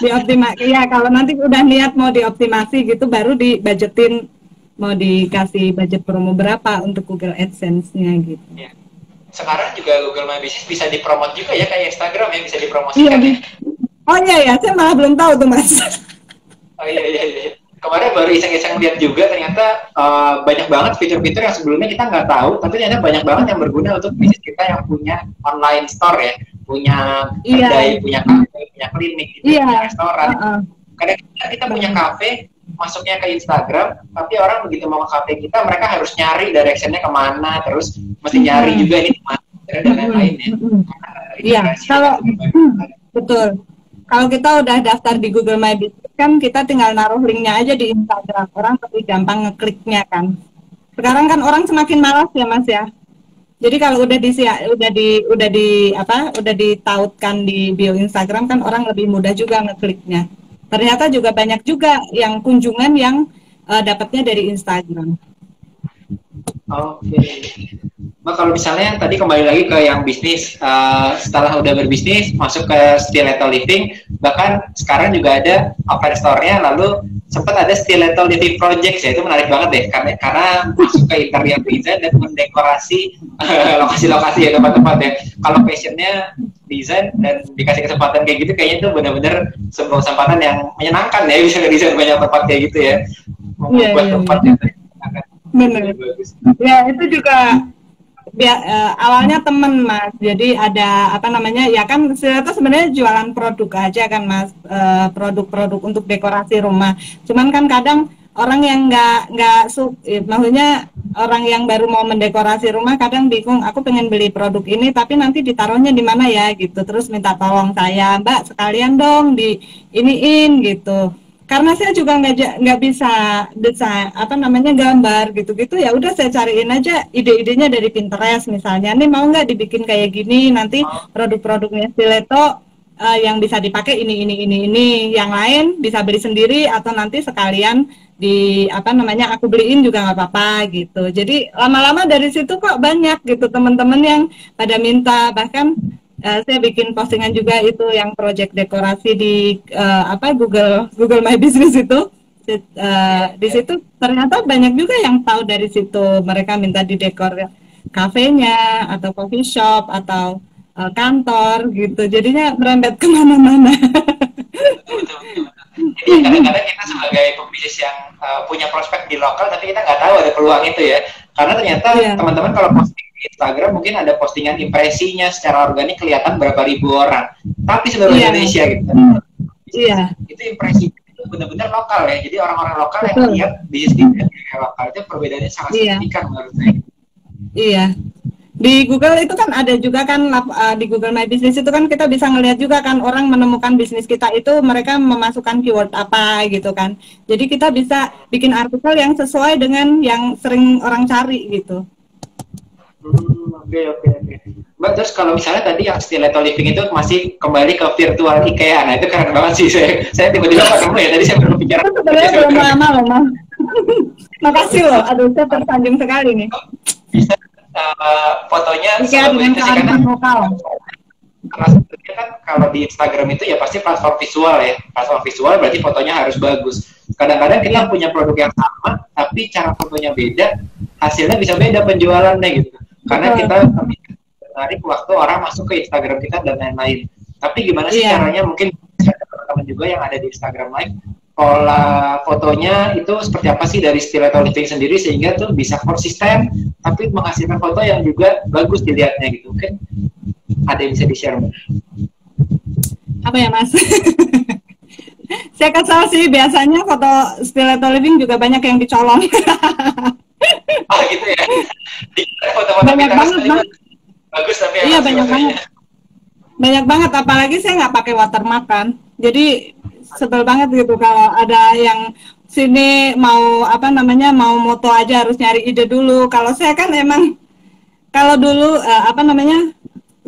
Dioptimasi ya, kalau nanti udah niat mau dioptimasi gitu baru dibudgetin mau dikasih budget promo berapa untuk Google AdSense-nya gitu. Ya. Sekarang juga Google My Business bisa dipromot juga ya kayak Instagram yang bisa dipromosikan. Iya. Oh iya ya, saya malah belum tahu tuh Mas. Oh iya. Kemarin baru iseng-iseng lihat juga ternyata banyak banget fitur-fitur yang sebelumnya kita nggak tahu, tapi ternyata banyak banget yang berguna untuk bisnis kita yang punya online store ya, punya kedai, punya kafe, punya klinik, gitu, punya restoran. Kadang kita punya kafe, masuknya ke Instagram, tapi orang begitu mau ke kafe kita, mereka harus nyari directionnya kemana, terus mesti nyari juga ini kemana, dan lain-lain ya. Iya, kalau betul. Kalau kita udah daftar di Google My Business kan kita tinggal naruh linknya aja di Instagram, orang lebih gampang ngekliknya kan. Sekarang kan orang semakin malas ya Mas ya. Jadi kalau udah ditautkan di bio Instagram kan orang lebih mudah juga ngekliknya. Ternyata juga banyak juga yang kunjungan yang dapatnya dari Instagram. Oke. Mbak, kalau misalnya tadi kembali lagi ke yang bisnis, setelah udah berbisnis masuk ke Stiletto Living, bahkan sekarang juga ada offline store-nya, lalu sempat ada Stiletto Living Project ya, itu menarik banget deh karena masuk ke interior design dan mendekorasi lokasi-lokasi ya, tempat-tempat ya. Kalau passionnya desain dan dikasih kesempatan kayak gitu, kayaknya itu benar-benar sebuah kesempatan yang menyenangkan ya, bisa ngedesain banyak tempat kayak gitu ya, membuat tempat yang benar. Ya itu juga awalnya temen Mas, jadi ada apa namanya ya kan itu sebenarnya jualan produk aja kan Mas, produk-produk untuk dekorasi rumah. Cuman kan kadang orang yang maksudnya orang yang baru mau mendekorasi rumah kadang bingung, aku pengen beli produk ini tapi nanti ditaruhnya di mana ya gitu, terus minta tolong saya, Mbak sekalian dong di iniin gitu. Karena saya juga nggak bisa desain apa namanya gambar gitu-gitu, ya udah saya cariin aja ide-idenya dari Pinterest misalnya, nih mau nggak dibikin kayak gini, nanti produk-produknya Stiletto yang bisa dipakai ini, yang lain bisa beli sendiri atau nanti sekalian di apa namanya aku beliin juga nggak apa-apa gitu. Jadi lama-lama dari situ kok banyak gitu teman-teman yang pada minta, bahkan saya bikin postingan juga itu yang project dekorasi di Google My Business itu. Di situ ternyata banyak juga yang tahu dari situ, mereka minta di dekor kafenya atau coffee shop atau kantor gitu, jadinya merembet kemana-mana. Jadi kadang-kadang kita sebagai pebisnis yang punya prospek di lokal tapi kita nggak tahu ada peluang itu ya, karena ternyata teman-teman kalau posting di Instagram mungkin ada postingan impresinya secara organik kelihatan berapa ribu orang, tapi seluruh Indonesia gitu. Itu impresi itu benar-benar lokal ya, jadi orang-orang lokal yang lihat bisnis lokal itu perbedaannya sangat signifikan menurut saya. Iya. Di Google itu kan ada juga kan, di Google My Business itu kan kita bisa ngelihat juga kan orang menemukan bisnis kita itu mereka memasukkan keyword apa gitu kan. Jadi kita bisa bikin artikel yang sesuai dengan yang sering orang cari gitu. Oke. Mbak, terus kalau misalnya tadi yang Stiletto Living itu masih kembali ke virtual IKEA, nah itu keren banget sih, saya tiba-tiba ketemu ya, tadi saya baru bicara. Itu sebenarnya belum lama loh, Mas. Makasih loh, aduh saya tersanjung sekali nih. Bisa fotonya dengan kearifan lokal. Karena sebenarnya kan kalau di Instagram itu ya pasti platform visual ya, platform visual berarti fotonya harus bagus. Kadang-kadang kita punya produk yang sama tapi cara fotonya beda, hasilnya bisa beda penjualannya gitu, karena kita menarik waktu orang masuk ke Instagram kita dan lain-lain. Tapi gimana sih caranya, mungkin teman-teman juga yang ada di Instagram Live, pola fotonya itu seperti apa sih dari Stiletto Living sendiri sehingga tuh bisa konsisten tapi menghasilkan foto yang juga bagus dilihatnya gitu. Mungkin ada yang bisa di-share, Mbak? Apa ya, Mas? Saya kesal sih, biasanya foto Stiletto Living juga banyak yang dicolong. Oh gitu ya? Foto-foto banyak banget, Mas. Bagus tapi iya banyak banget. Banyak banget, apalagi saya nggak pakai watermark kan. Jadi sebel banget gitu kalau ada yang sini mau apa namanya mau moto aja harus nyari ide dulu. Kalau saya kan emang kalau dulu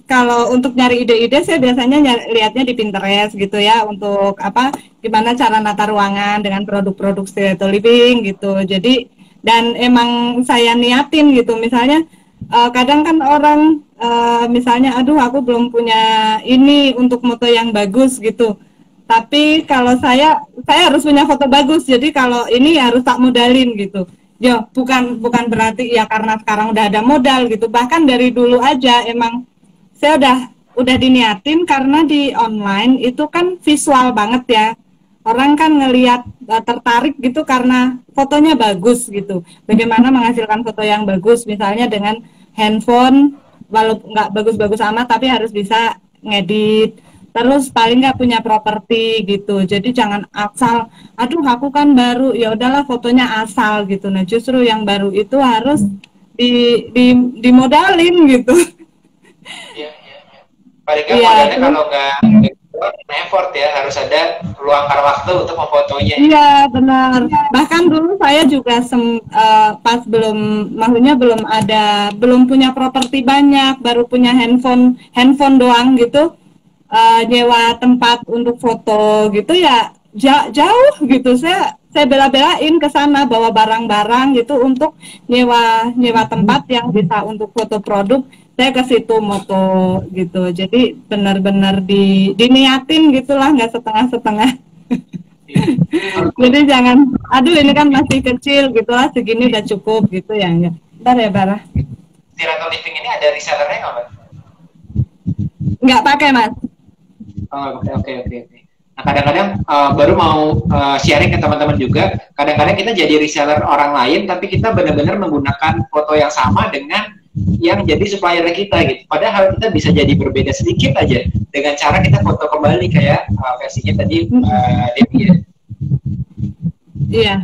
kalau untuk nyari ide-ide saya biasanya lihatnya di Pinterest gitu ya, untuk apa gimana cara nata ruangan dengan produk-produk Stiletto Living gitu. Jadi dan emang saya niatin gitu, misalnya kadang kan orang misalnya aduh aku belum punya ini untuk moto yang bagus gitu. Tapi kalau saya harus punya foto bagus, jadi kalau ini harus tak modalin gitu. Ya bukan berarti ya karena sekarang udah ada modal gitu. Bahkan dari dulu aja emang saya udah diniatin, karena di online itu kan visual banget ya. Orang kan ngelihat tertarik gitu karena fotonya bagus gitu. Bagaimana menghasilkan foto yang bagus, misalnya dengan handphone, walaupun nggak bagus-bagus amat tapi harus bisa ngedit. Terus paling nggak punya properti gitu, jadi jangan asal, aduh aku kan baru, ya udahlah fotonya asal gitu. Nah justru yang baru itu harus dimodalin gitu. Iya. Paling nggak modalnya kalau nggak effort ya, harus ada luangkan waktu untuk memfotonya. Iya benar. Bahkan dulu saya juga pas belum punya properti banyak, baru punya handphone doang gitu. Nyewa tempat untuk foto gitu ya jauh gitu, saya saya bela-belain ke sana bawa barang-barang gitu untuk nyewa tempat yang bisa untuk foto produk. Saya ke situ moto gitu. Jadi benar-benar diniatin gitulah, nggak setengah-setengah. Jadi jangan, aduh ini kan masih kecil gitu lah, segini udah cukup gitu ya. Bentar ya Bara. Tirato Living ini ada resellernya nggak, Mbak? Nggak pakai, Mas. Oh, oke. Nah, kadang-kadang baru mau sharing ke teman-teman juga, kadang-kadang kita jadi reseller orang lain, tapi kita benar-benar menggunakan foto yang sama dengan yang jadi supplier kita gitu. Padahal kita bisa jadi berbeda sedikit aja dengan cara kita foto kembali kayak versinya tadi Devi ya. Iya.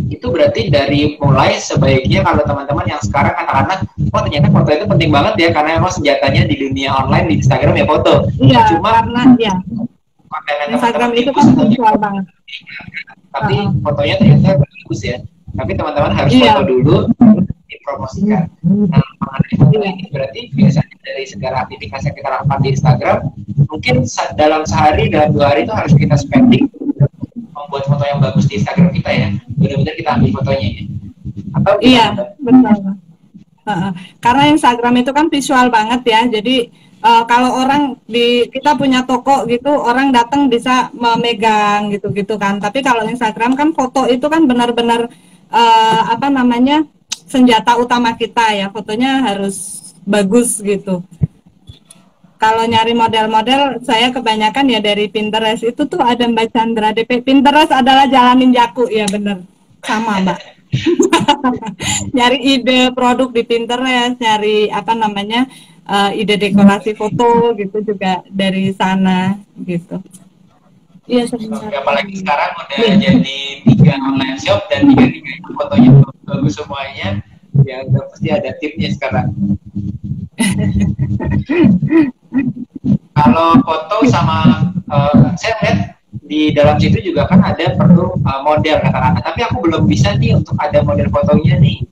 Itu berarti dari mulai sebaiknya kalau teman-teman yang sekarang katakanlah, oh ternyata foto itu penting banget ya karena emang senjatanya di dunia online di Instagram ya foto. Iya. Cuma karena ya konten Instagram itu kan visual banget. Tapi fotonya ternyata bagus ya. Tapi teman-teman harus foto dulu dipromosikan. Nah, mengenai ini berarti biasanya dari segala aktivitas yang kita lakukan di Instagram, mungkin dalam sehari, dalam 2 hari itu harus kita spending membuat foto yang bagus di Instagram kita ya. Benar-benar kita ambil fotonya ya. Atau iya, betul. Karena Instagram itu kan visual banget ya. Jadi kalau orang kita punya toko gitu, orang datang bisa memegang gitu-gitu kan. Tapi kalau Instagram kan foto itu kan benar-benar senjata utama kita ya, fotonya harus bagus gitu. Kalau nyari model-model, saya kebanyakan ya dari Pinterest. Itu tuh ada Mbak Chandra DP. Pinterest adalah jalan ninjaku, ya bener. Sama Mbak. Nyari ide produk di Pinterest, nyari ide dekorasi foto gitu juga dari sana gitu. Iya sebenarnya. Apalagi sekarang udah jadi 3 online shop dan 3 itu fotonya bagus semuanya. Ya udah pasti ada tipnya sekarang. Kalau foto sama saya lihat di dalam situ juga kan ada perlu model katakanlah, tapi aku belum bisa nih untuk ada model fotonya nih.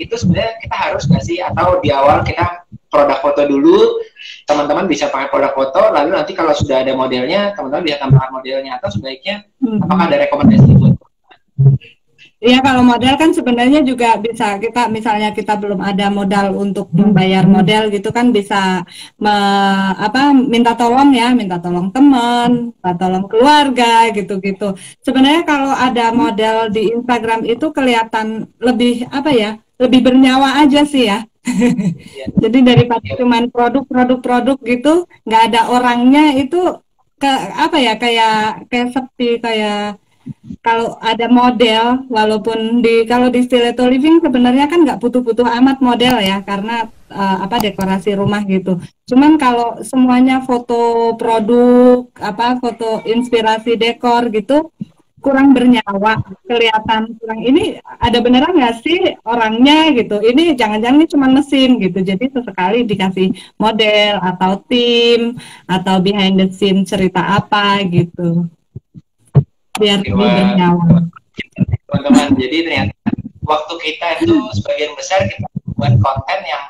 Itu sebenarnya kita harus nggak sih, atau di awal kita produk foto dulu, teman-teman bisa pakai produk foto, lalu nanti kalau sudah ada modelnya, teman-teman bisa tambahkan modelnya, atau sebaiknya apakah ada rekomendasi buat? Iya, kalau model kan sebenarnya juga bisa, misalnya kita belum ada modal untuk membayar model gitu kan, bisa minta tolong teman, minta tolong keluarga gitu-gitu. Sebenarnya kalau ada model di Instagram itu kelihatan lebih lebih bernyawa aja sih ya. Jadi daripada cuman produk gitu, nggak ada orangnya, itu kayak sepi, kayak kalau ada model, walaupun kalau di Stiletto Living sebenarnya kan nggak butuh amat model ya, karena dekorasi rumah gitu. Cuman kalau semuanya foto produk, foto inspirasi dekor gitu, kurang bernyawa, kelihatan kurang. Ini ada beneran nggak sih orangnya gitu? Ini jangan-jangan ini cuma mesin gitu. Jadi sesekali dikasih model atau tim atau behind the scene cerita apa gitu, biar lebih bernyawa. Teman-teman, jadi ternyata waktu kita itu sebagian besar kita buat konten yang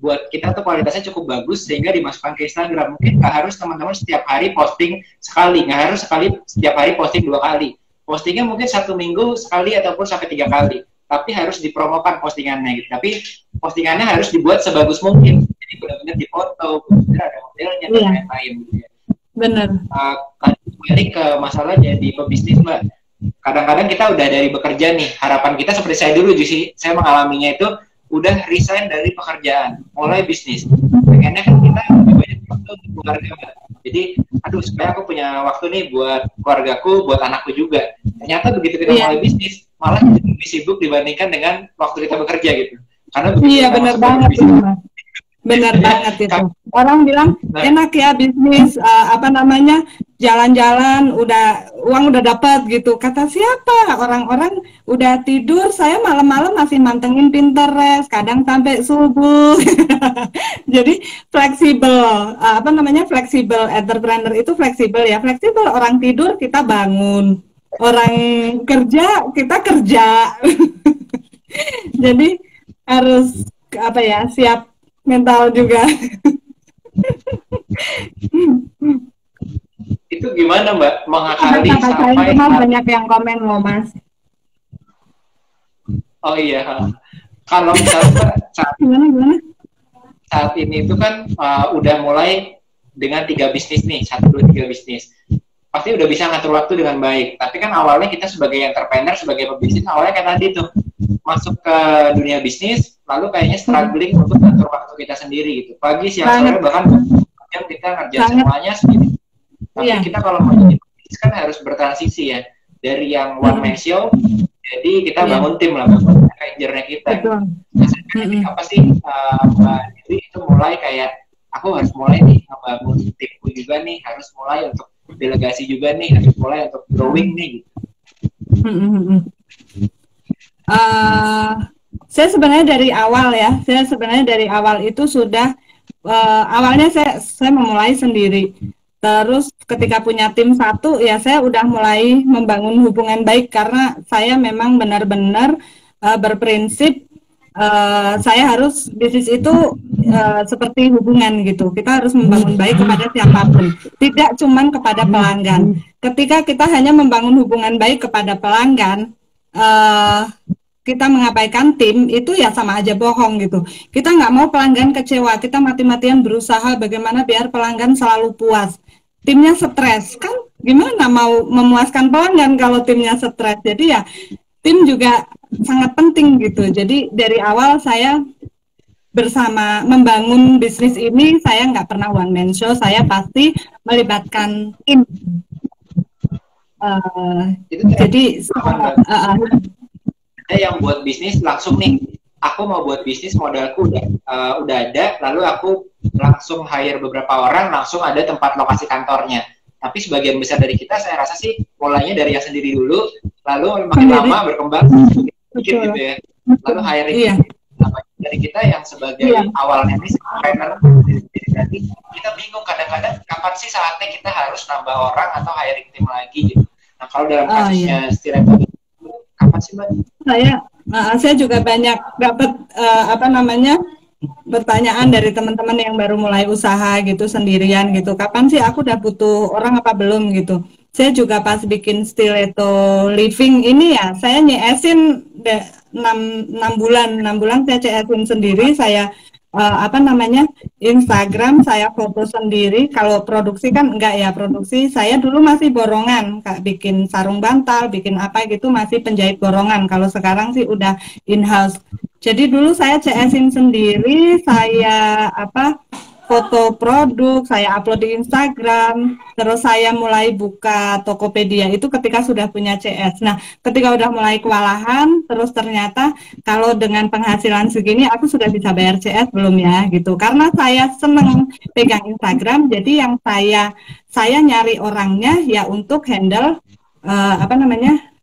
buat kita tuh kualitasnya cukup bagus sehingga dimasukkan ke Instagram. Mungkin nggak harus teman-teman setiap hari posting sekali, nggak harus setiap hari posting 2 kali. Postingnya mungkin 1 minggu sekali ataupun sampai 3 kali. Tapi harus dipromokan postingannya gitu. Tapi postingannya harus dibuat sebagus mungkin. Jadi benar-benar difoto, benar-benar ada modelnya dan lain-lain gitu ya. Benar. Kembali ke masalah jadi pebisnis, Mbak. Kadang-kadang kita udah dari bekerja nih, harapan kita seperti saya dulu sih, saya mengalaminya itu udah resign dari pekerjaan, mulai bisnis. Pengennya kan kita lebih banyak waktu untuk keluarga, Mbak. Jadi, supaya aku punya waktu nih buat keluargaku, buat anakku juga. Ternyata begitu kita mulai bisnis, malah lebih sibuk dibandingkan dengan waktu kita bekerja gitu. Karena benar banget itu, Mas. Benar banget itu. Orang bilang enak ya bisnis, jalan-jalan, uang udah dapat gitu. Kata siapa? Orang-orang udah tidur, saya malam-malam masih mantengin Pinterest, kadang sampai subuh. Jadi fleksibel, fleksibel entrepreneur itu fleksibel ya. Fleksibel, orang tidur kita bangun, orang kerja kita kerja. Jadi harus siap mental juga. Itu gimana Mbak mengakali sampai banyak yang komen loh Mas. Oh iya, kalau misalnya saat ini itu kan udah mulai dengan 3 bisnis nih, 1, 2, 3 bisnis. Pasti udah bisa ngatur waktu dengan baik. Tapi kan awalnya kita sebagai entrepreneur, sebagai pebisnis, awalnya kayak tadi tuh, masuk ke dunia bisnis, lalu kayaknya struggling untuk ngatur waktu kita sendiri gitu. Pagi, siang, sore, bahkan jam kita ngerjain semuanya sendiri. Tapi kita kalau mau jadi bisnis kan harus bertransisi ya. Dari yang one man show, jadi kita bangun tim lah, bangun rangernya kita. Apa sih Mbak Dewi itu mulai kayak, aku harus mulai nih membangun timku juga nih, harus mulai untuk delegasi juga nih, harus mulai untuk growing nih gitu. Saya sebenarnya dari awal itu sudah awalnya saya memulai sendiri. Terus ketika punya tim satu ya saya udah mulai membangun hubungan baik karena saya memang benar-benar berprinsip saya harus bisnis itu seperti hubungan gitu. Kita harus membangun baik kepada siapapun, tidak cuman kepada pelanggan. Ketika kita hanya membangun hubungan baik kepada pelanggan, kita mengabaikan tim, itu ya sama aja bohong gitu. Kita nggak mau pelanggan kecewa, kita mati-matian berusaha bagaimana biar pelanggan selalu puas. Timnya stres, kan gimana mau memuaskan pelanggan kalau timnya stres. Jadi ya tim juga sangat penting gitu. Jadi dari awal saya bersama membangun bisnis ini, saya nggak pernah one man show, saya pasti melibatkan tim. Jadi ada yang buat bisnis langsung nih, aku mau buat bisnis, modalku udah ada, lalu aku langsung hire beberapa orang, langsung ada tempat lokasi kantornya. Tapi sebagian besar dari kita, saya rasa sih mulainya dari yang sendiri dulu, lalu makin lama berkembang sedikit gitu ya. Lalu hiring dari kita yang sebagai awalnya nih trainer, jadi kita bingung kadang-kadang kapan sih saatnya kita harus nambah orang atau hiring tim lagi gitu. Nah kalau dalam kasusnya Stiletto, kapan sih Mbak? Saya juga banyak dapat pertanyaan dari teman-teman yang baru mulai usaha gitu sendirian gitu. Kapan sih aku udah butuh orang apa belum gitu. Saya juga pas bikin Stiletto Living ini ya, saya nyesin 6 bulan saya CSin sendiri, saya Instagram saya foto sendiri. Kalau produksi kan enggak ya, produksi saya dulu masih borongan, Kak, bikin sarung bantal, bikin apa gitu masih penjahit borongan. Kalau sekarang sih udah in-house. Jadi dulu saya CS-in sendiri, saya foto produk, saya upload di Instagram, terus saya mulai buka Tokopedia itu ketika sudah punya CS. Nah, ketika udah mulai kewalahan, terus ternyata kalau dengan penghasilan segini aku sudah bisa bayar CS belum ya gitu. Karena saya seneng pegang Instagram, jadi yang saya nyari orangnya ya untuk handle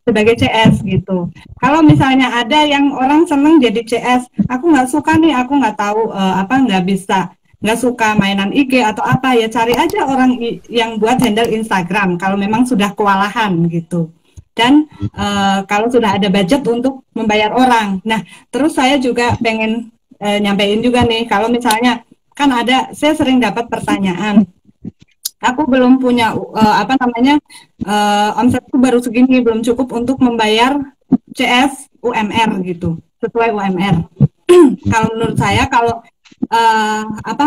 sebagai CS gitu. Kalau misalnya ada yang orang seneng jadi CS, aku nggak suka nih, aku nggak tahu nggak suka mainan IG atau apa, ya cari aja orang yang buat handle Instagram kalau memang sudah kewalahan gitu. Dan kalau sudah ada budget untuk membayar orang. Nah, terus saya juga pengen nyampein juga nih, kalau misalnya kan saya sering dapat pertanyaan, aku belum punya omsetku baru segini, belum cukup untuk membayar CS UMR gitu, sesuai UMR. Kalau menurut saya kalau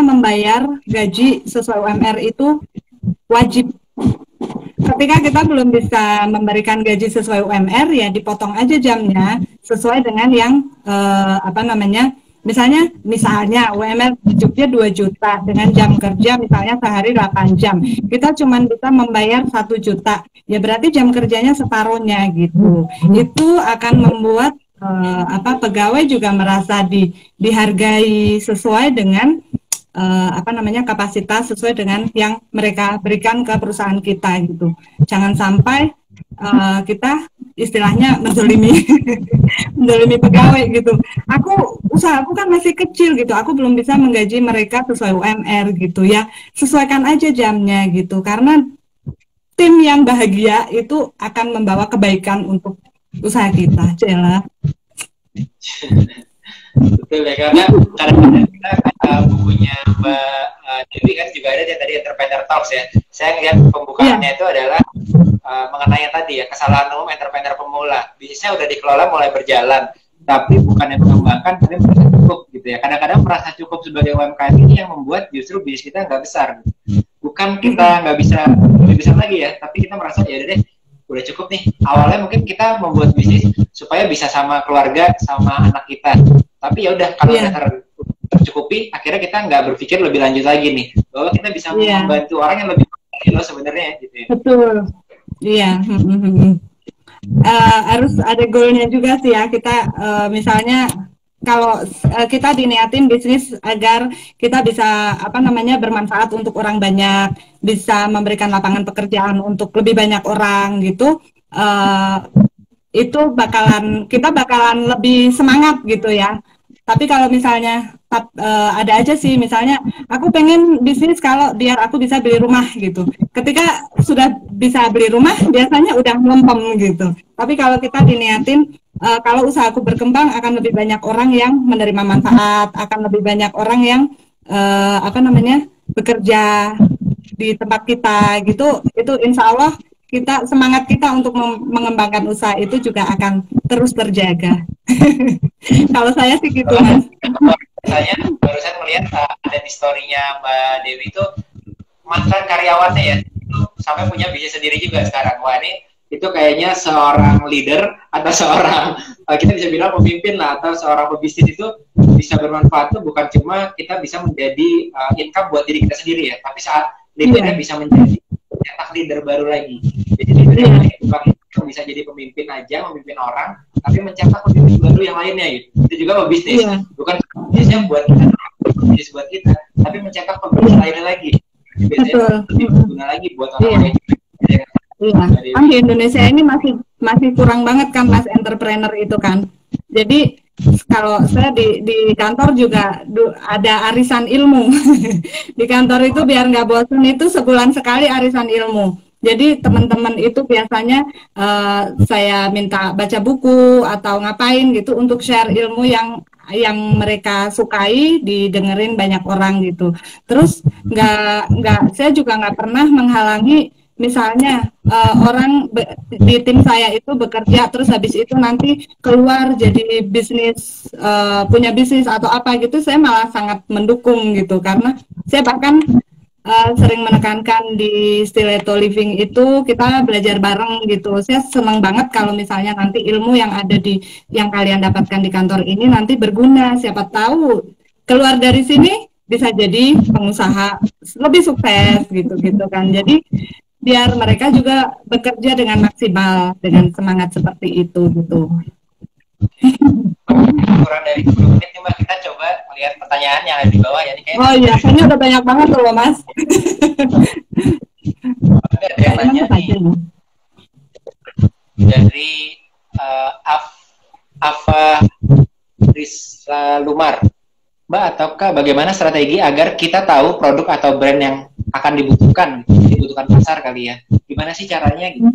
membayar gaji sesuai UMR itu wajib. Ketika kita belum bisa memberikan gaji sesuai UMR, ya dipotong aja jamnya sesuai dengan yang misalnya UMR di Jogja 2 juta dengan jam kerja misalnya sehari 8 jam. Kita cuma bisa membayar 1 juta. Ya berarti jam kerjanya separuhnya gitu. Itu akan membuat pegawai juga merasa dihargai sesuai dengan kapasitas, sesuai dengan yang mereka berikan ke perusahaan kita gitu. Jangan sampai kita istilahnya menzolimi pegawai gitu. Usahaku kan masih kecil gitu, aku belum bisa menggaji mereka sesuai UMR gitu ya. Sesuaikan aja jamnya gitu, karena tim yang bahagia itu akan membawa kebaikan untuk usaha kita. Cela. Betul ya, karena kadang-kadang kita bukunya Mbak Dewi kan juga ada tadi Entrepreneur Talks ya. Saya lihat pembukaannya itu adalah mengenai tadi ya, kesalahan umum entrepreneur pemula. Bisnisnya udah dikelola mulai berjalan, tapi bukannya mengembangkan, tapi merasa cukup gitu ya. Kadang-kadang merasa cukup sebagai UMKM ini yang membuat justru bisnis kita nggak besar. Bukan kita nggak bisa lebih besar lagi ya, tapi kita merasa ya deh udah cukup nih. Awalnya mungkin kita membuat bisnis supaya bisa sama keluarga, sama anak kita. Tapi ya udah kalau udah tercukupi, akhirnya kita nggak berpikir lebih lanjut lagi nih, bahwa kita bisa membantu orang yang lebih loh sebenarnya gitu ya. Betul. Iya. Harus ada goalnya juga sih ya. Kita misalnya kalau kita diniatin bisnis agar kita bisa bermanfaat untuk orang banyak, bisa memberikan lapangan pekerjaan untuk lebih banyak orang gitu, itu kita bakalan lebih semangat gitu ya. Tapi kalau misalnya ada aja sih, misalnya aku pengen bisnis kalau biar aku bisa beli rumah gitu. Ketika sudah bisa beli rumah, biasanya udah melempem gitu. Tapi kalau kita diniatin, kalau usahaku berkembang akan lebih banyak orang yang menerima manfaat, akan lebih banyak orang yang bekerja di tempat kita gitu. Itu insya Allah semangat kita untuk mengembangkan usaha itu juga akan terus terjaga. Kalau saya sih gitu, Mas. Saya barusan melihat ada di story-nya Mbak Dewi itu mantan karyawannya ya, itu sampai punya bisnis sendiri juga sekarang. Wah, ini itu kayaknya seorang leader atau seorang kita bisa bilang pemimpin lah, atau seorang pebisnis itu bisa bermanfaat tuh bukan cuma kita bisa menjadi income buat diri kita sendiri ya, tapi saat leadernya bisa menjadi cetak leader baru lagi. Jadi leader bukan bisa jadi pemimpin aja, memimpin orang, tapi mencetak pemimpin baru yang lainnya gitu. Itu juga bisnis, bukan bisnisnya buat kita, bisnis buat kita, tapi mencetak pemimpin lainnya lagi. Biasanya lebih berguna lagi buat orang lain. Iya. Kan di Indonesia ini masih kurang banget kan Mas entrepreneur itu kan. Jadi kalau saya di kantor juga ada arisan ilmu. Di kantor itu biar nggak bosan itu sebulan sekali arisan ilmu. Jadi teman-teman itu biasanya saya minta baca buku atau ngapain gitu untuk share ilmu yang mereka sukai, didengerin banyak orang gitu. Terus saya juga nggak pernah menghalangi misalnya orang di tim saya itu bekerja terus habis itu nanti keluar jadi bisnis, punya bisnis atau apa gitu, saya malah sangat mendukung gitu, karena saya bahkan sering menekankan di Stiletto Living itu kita belajar bareng gitu. Saya senang banget kalau misalnya nanti ilmu yang ada yang kalian dapatkan di kantor ini nanti berguna, siapa tahu keluar dari sini bisa jadi pengusaha lebih sukses gitu kan. Jadi biar mereka juga bekerja dengan maksimal, dengan semangat seperti itu gitu. Kurang dari 10 menit nih Mbak, kita coba lihat pertanyaan yang ada di bawah ya. Oh iya, kayaknya udah banyak banget loh Mas. Ada yang nanya nih dari Ava Rizla Lumar, Mbak, ataukah bagaimana strategi agar kita tahu produk atau brand yang akan dibutuhkan pasar kali ya? Gimana sih caranya gitu?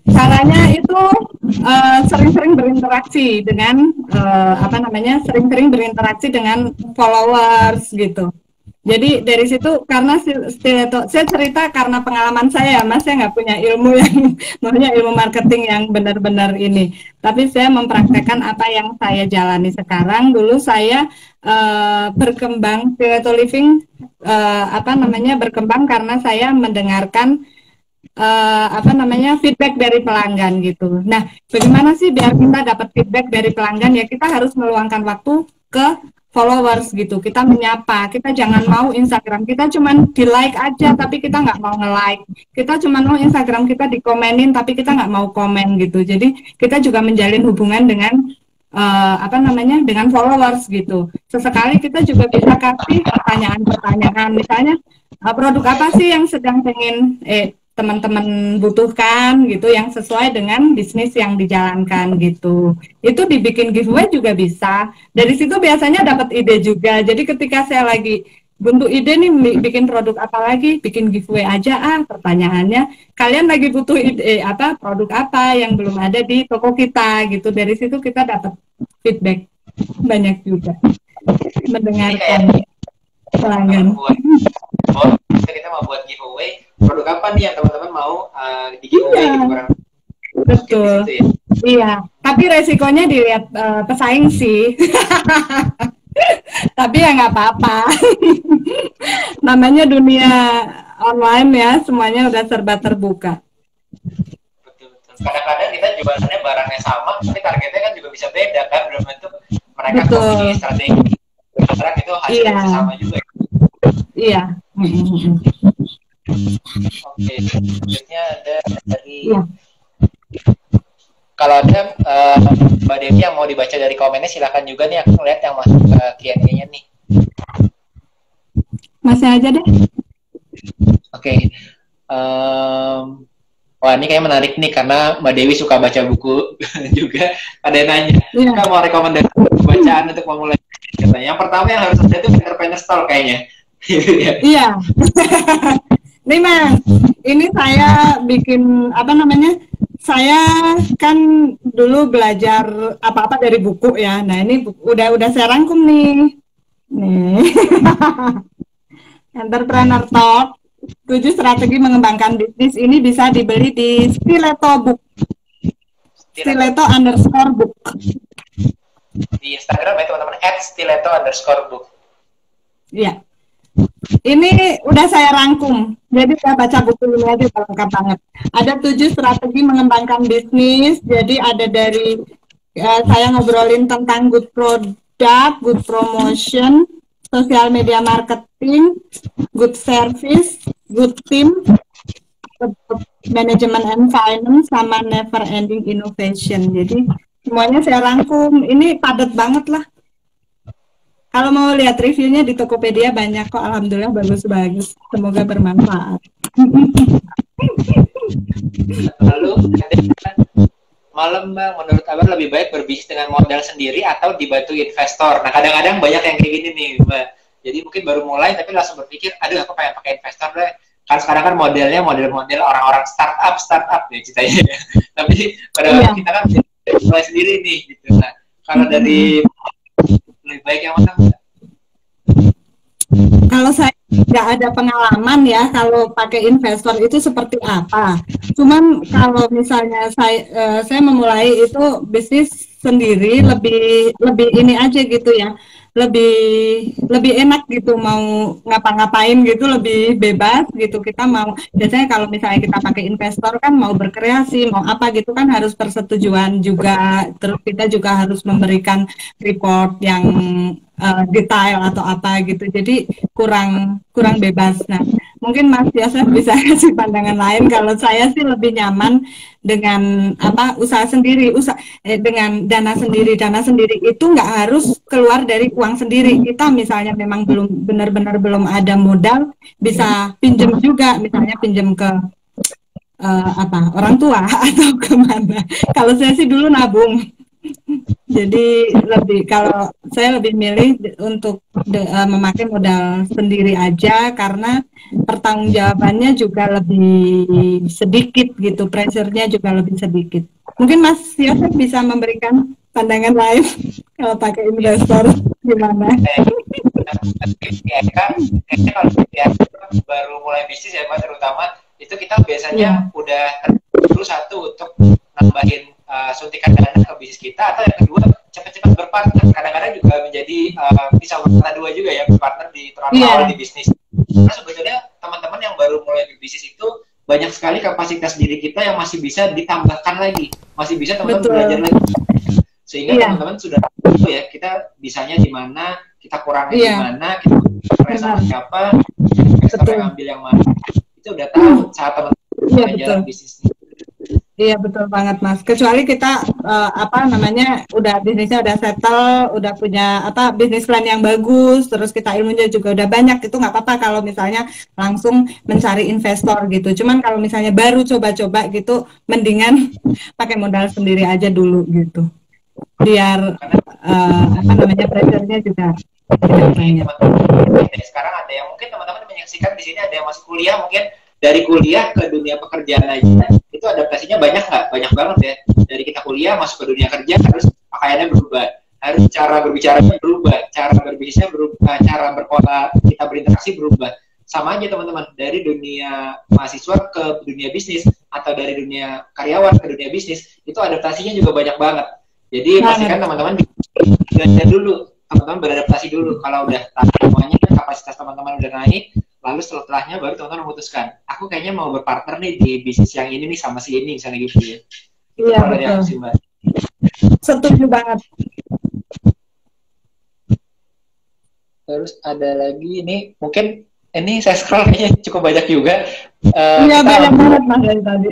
Caranya itu sering-sering berinteraksi dengan sering-sering berinteraksi dengan followers gitu. Jadi dari situ, karena Stiletto, saya cerita karena pengalaman saya, Mas, saya nggak punya ilmu yang namanya ilmu marketing yang benar-benar ini. Tapi saya mempraktekkan apa yang saya jalani sekarang. Dulu saya berkembang Stiletto Living berkembang karena saya mendengarkan feedback dari pelanggan gitu. Nah, bagaimana sih biar kita dapat feedback dari pelanggan? Ya kita harus meluangkan waktu ke followers gitu. Kita menyapa, kita jangan mau Instagram kita cuman di like aja tapi kita nggak mau nge-like. Kita cuman mau Instagram kita dikomenin tapi kita nggak mau komen gitu. Jadi kita juga menjalin hubungan dengan dengan followers gitu. Sesekali kita juga bisa kasih pertanyaan-pertanyaan, misalnya produk apa sih yang sedang pengen teman-teman butuhkan gitu, yang sesuai dengan bisnis yang dijalankan gitu. Itu dibikin giveaway juga bisa. Dari situ biasanya dapat ide juga. Jadi ketika saya lagi buntu ide nih bikin produk apa lagi, bikin giveaway aja pertanyaannya. Kalian lagi butuh ide produk apa yang belum ada di toko kita gitu. Dari situ kita dapat feedback banyak juga. mendengarkan pelanggan. Kita mau buat giveaway, produk apa nih yang teman-teman mau di giveaway gitu kurang. Betul. Ya? Iya, tapi resikonya dilihat pesaing sih. Tapi ya nggak apa-apa. Namanya dunia online ya, semuanya udah serba terbuka. Betul. Kadang-kadang kita jualannya barangnya sama, tapi targetnya kan juga bisa beda kan, belum tentu mereka punya strategi. Karena itu hasilnya sama juga. Iya. Oke, selanjutnya ada dari kalau ada Mbak Dewi yang mau dibaca dari komennya, silakan juga nih, aku ngeliat yang masuk ke Q&A-nya nih. Masih aja deh. Oke. Wah, ini kayak menarik nih karena Mbak Dewi suka baca buku juga. Ada yang nanya, Kak mau rekomendasi bacaan untuk memulai? Yang pertama yang harus ada itu Entrepreneur Stall kayaknya. Iya. Nih Mas, ini saya bikin apa namanya? Saya kan dulu belajar apa-apa dari buku ya. Nah ini udah saya rangkum nih. Entrepreneur Talk 7 strategi mengembangkan bisnis ini bisa dibeli di Stiletto Book. Stiletto_book. Di Instagram ya teman-teman @stiletto_book. Iya. Ini udah saya rangkum, jadi saya baca buku ini aja lengkap banget. Ada 7 strategi mengembangkan bisnis, jadi ada dari saya ngobrolin tentang good product, good promotion, social media marketing, good service, good team, management and finance, sama never ending innovation. Jadi semuanya saya rangkum, ini padat banget lah. Kalau mau lihat reviewnya di Tokopedia banyak kok, alhamdulillah bagus-bagus. Semoga bermanfaat. Lalu malam Bang, menurut Abang lebih baik berbisnis dengan modal sendiri atau dibantu investor? Nah kadang-kadang banyak yang kayak gini nih Mbak. Jadi mungkin baru mulai tapi langsung berpikir, aduh aku pengen pakai investor deh. Kan sekarang kan modelnya model-model orang-orang startup ya ceritanya. Tapi pada waktu kita kan mulai sendiri nih gitu. Nah kalau dari lebih baik yang mana? Kalau saya nggak ada pengalaman ya kalau pakai investor itu seperti apa. Cuman kalau misalnya saya memulai itu bisnis sendiri lebih ini aja gitu ya. Lebih enak gitu, mau ngapa-ngapain gitu lebih bebas gitu. Kita mau biasanya kalau misalnya kita pakai investor kan mau berkreasi mau apa gitu kan harus persetujuan juga, terus kita juga harus memberikan report yang detail atau apa gitu, jadi kurang bebas. Nah mungkin Mas Yosef bisa kasih pandangan lain. Kalau saya sih lebih nyaman dengan usaha sendiri, dengan dana sendiri itu nggak harus keluar dari uang sendiri. Kita misalnya memang benar-benar belum ada modal, bisa pinjam juga, misalnya pinjam ke orang tua atau kemana. Kalau saya sih dulu nabung. Jadi kalau saya lebih milih untuk memakai modal sendiri aja karena pertanggungjawabannya juga lebih sedikit gitu, pressure-nya juga lebih sedikit. Mungkin Mas Yosef bisa memberikan pandangan lain kalau pakai investor gimana? Kalau baru mulai bisnis ya Mas, terutama itu kita biasanya udah dulu satu untuk nambahin suntikan dana ke bisnis kita, atau yang kedua cepat-cepat berpartner. Kadang-kadang juga menjadi bisa berpartner dua juga ya, berpartner di awal di bisnis. Karena sebetulnya teman-teman yang baru mulai berbisnis itu banyak sekali kapasitas diri kita yang masih bisa ditambahkan lagi, masih bisa teman-teman belajar lagi. Sehingga teman-teman sudah tahu ya kita bisanya di mana, kita kurangnya di mana, kita sama siapa, investor yang ambil yang mana. Itu udah tahu saat teman-teman jalan bisnisnya. Iya betul banget Mas. Kecuali kita udah bisnisnya udah settle, udah punya bisnis plan yang bagus, terus kita ilmunya juga udah banyak, itu nggak apa-apa kalau misalnya langsung mencari investor gitu. Cuman kalau misalnya baru coba-coba gitu, mendingan pakai modal sendiri aja dulu gitu. Biar pressure-nya juga banyak. Sekarang ada yang mungkin teman-teman menyaksikan di sini ada yang masih kuliah, mungkin dari kuliah ke dunia pekerjaan aja itu adaptasinya banyak nggak? Banyak banget ya. Dari kita kuliah masuk ke dunia kerja harus pakaiannya berubah. harus cara berbicaranya berubah, cara berbisnisnya berubah, cara berpola kita berinteraksi berubah. Sama aja teman-teman, dari dunia mahasiswa ke dunia bisnis atau dari dunia karyawan ke dunia bisnis, itu adaptasinya juga banyak banget. Jadi pastikan teman-teman belajar dulu, teman-teman beradaptasi dulu. Kalau udah tahu semuanya, kapasitas teman-teman udah naik, lalu setelahnya baru teman-teman memutuskan, aku kayaknya mau berpartner nih di bisnis yang ini nih sama si ini, misalnya gitu ya. Iya, betul. Setuju banget. Terus ada lagi ini, mungkin ini saya scroll kayaknya cukup banyak juga. Iya, banyak banget Mas dari tadi.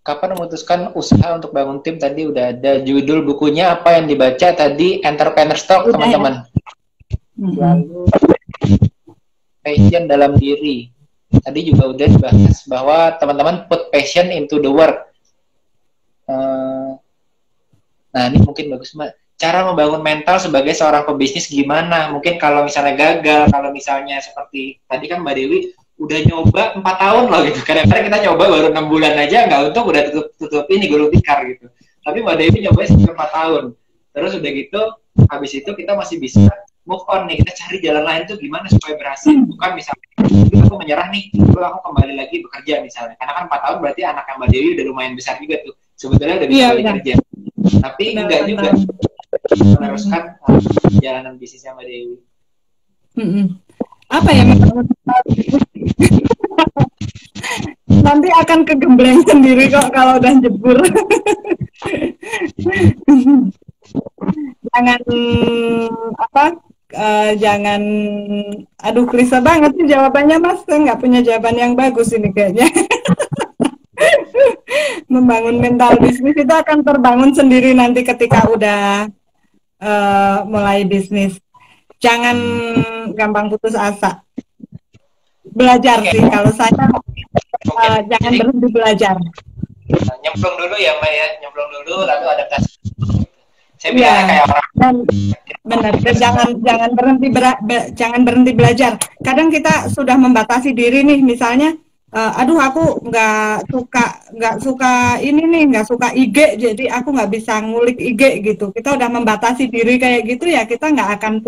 Kapan memutuskan usaha untuk bangun tim? Tadi udah ada judul bukunya apa yang dibaca tadi, Entrepreneur Talk, teman-teman. Lalu passion dalam diri. Tadi juga udah dibahas bahwa teman-teman put passion into the work. Nah, ini mungkin bagus, Mbak. Cara membangun mental sebagai seorang pebisnis gimana? Mungkin kalau misalnya gagal, kalau misalnya seperti tadi kan Mbak Dewi udah nyoba 4 tahun loh gitu. Kadang-kadang kita nyoba baru 6 bulan aja, nggak untung udah tutup ini gulung tikar gitu. Tapi Mbak Dewi nyoba sampai 4 tahun. Terus udah gitu, habis itu kita masih bisa move on nih, kita cari jalan lain tuh gimana supaya berhasil. Bukan misalnya, itu aku menyerah nih, lalu aku kembali lagi bekerja misalnya. Karena kan 4 tahun berarti anaknya Mbak Dewi udah lumayan besar juga tuh. Sebetulnya udah bisa bekerja. Tapi enggak juga. Meneruskan perjalanan bisnisnya Mbak Dewi. Apa ya, nanti akan kegembleng sendiri kok kalau udah jebur. Jangan jangan, aduh klise banget sih jawabannya Mas, saya nggak punya jawaban yang bagus ini kayaknya. Membangun mental bisnis itu akan terbangun sendiri nanti ketika udah mulai bisnis. Jangan gampang putus asa. Belajar sih kalau saya, jangan berhenti belajar. Nyemplung dulu ya Mbak ya, nyemplung dulu lalu adaptasi. Saya bilang kayak orang. Dan benar, jangan berhenti belajar. Kadang kita sudah membatasi diri nih, misalnya, aduh aku nggak suka ini nih, nggak suka IG, jadi aku nggak bisa ngulik IG gitu. Kita udah membatasi diri kayak gitu ya, kita nggak akan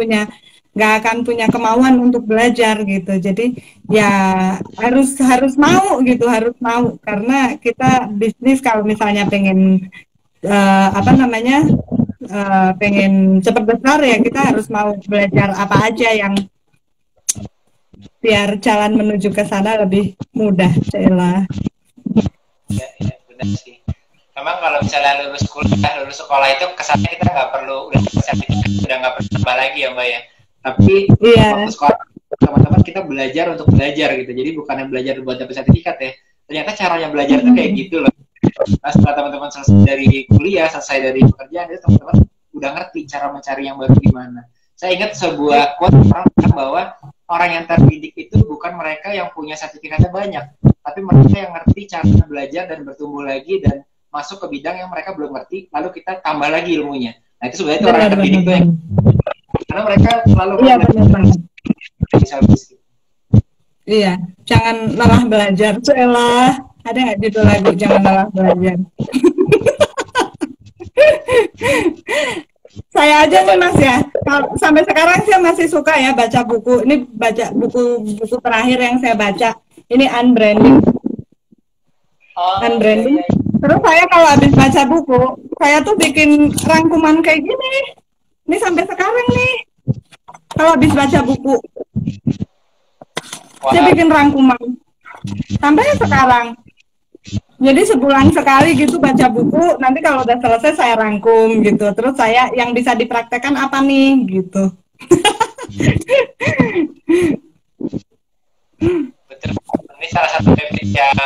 punya kemauan untuk belajar gitu. Jadi ya harus mau gitu, harus mau, karena kita bisnis kalau misalnya pengen pengen cepat besar ya, kita harus mau belajar apa aja yang biar jalan menuju ke sana lebih mudah. Cela. Ya, benar sih. Memang kalau misalnya lulus sekolah itu kesannya kita nggak perlu udah nggak perlu tambah lagi ya Mbak ya. Tapi waktu sekolah teman-teman kita belajar untuk belajar gitu. Jadi bukannya belajar buat dapat sertifikat ya. Ternyata caranya belajar tuh kayak gitu loh. Nah, setelah teman-teman selesai dari kuliah, selesai dari pekerjaan, itu teman-teman udah ngerti cara mencari yang baru gimana. Saya ingat sebuah quote orang bilang bahwa orang yang terdidik itu bukan mereka yang punya sertifikatnya banyak, tapi mereka yang ngerti cara belajar dan bertumbuh lagi dan masuk ke bidang yang mereka belum ngerti, lalu kita tambah lagi ilmunya. Nah itu sebenarnya itu orang yang terdidik tuh yang karena mereka selalu Iya, jangan lelah belajar. Celah. Ada nggak judul lagu jangan lelah belajar? Saya aja nih Mas ya, sampai sekarang saya masih suka ya baca buku. Ini baca buku terakhir yang saya baca. Ini Unbranding. Unbranding. Terus saya kalau habis baca buku, saya tuh bikin rangkuman kayak gini. Ini sampai sekarang nih. Kalau habis baca buku, saya bikin rangkuman. Sampai sekarang. Jadi sebulan sekali gitu baca buku, nanti kalau udah selesai saya rangkum gitu. Terus saya yang bisa dipraktekkan apa nih gitu. Betul. Ini salah satu tips yang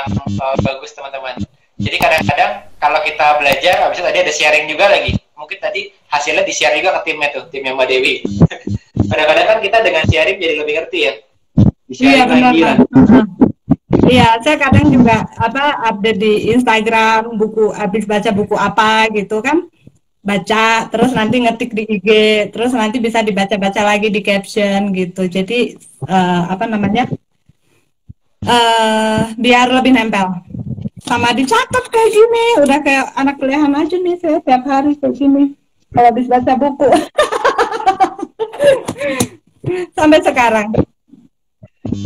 bagus teman-teman. Jadi kadang-kadang kalau kita belajar, habis itu tadi ada sharing juga lagi. Mungkin tadi hasilnya di-share juga ke timnya tuh, timnya Mbak Dewi. Kadang-kadang kan kita dengan sharing jadi lebih ngerti ya. Iya benar. Iya, saya kadang juga update di Instagram buku, habis baca buku apa gitu kan, baca terus nanti ngetik di IG, terus nanti bisa dibaca-baca lagi di caption gitu. Jadi biar lebih nempel. sama dicatat kayak gini, udah kayak anak kuliahan aja nih saya tiap hari kayak gini kalau habis baca buku. Sampai sekarang.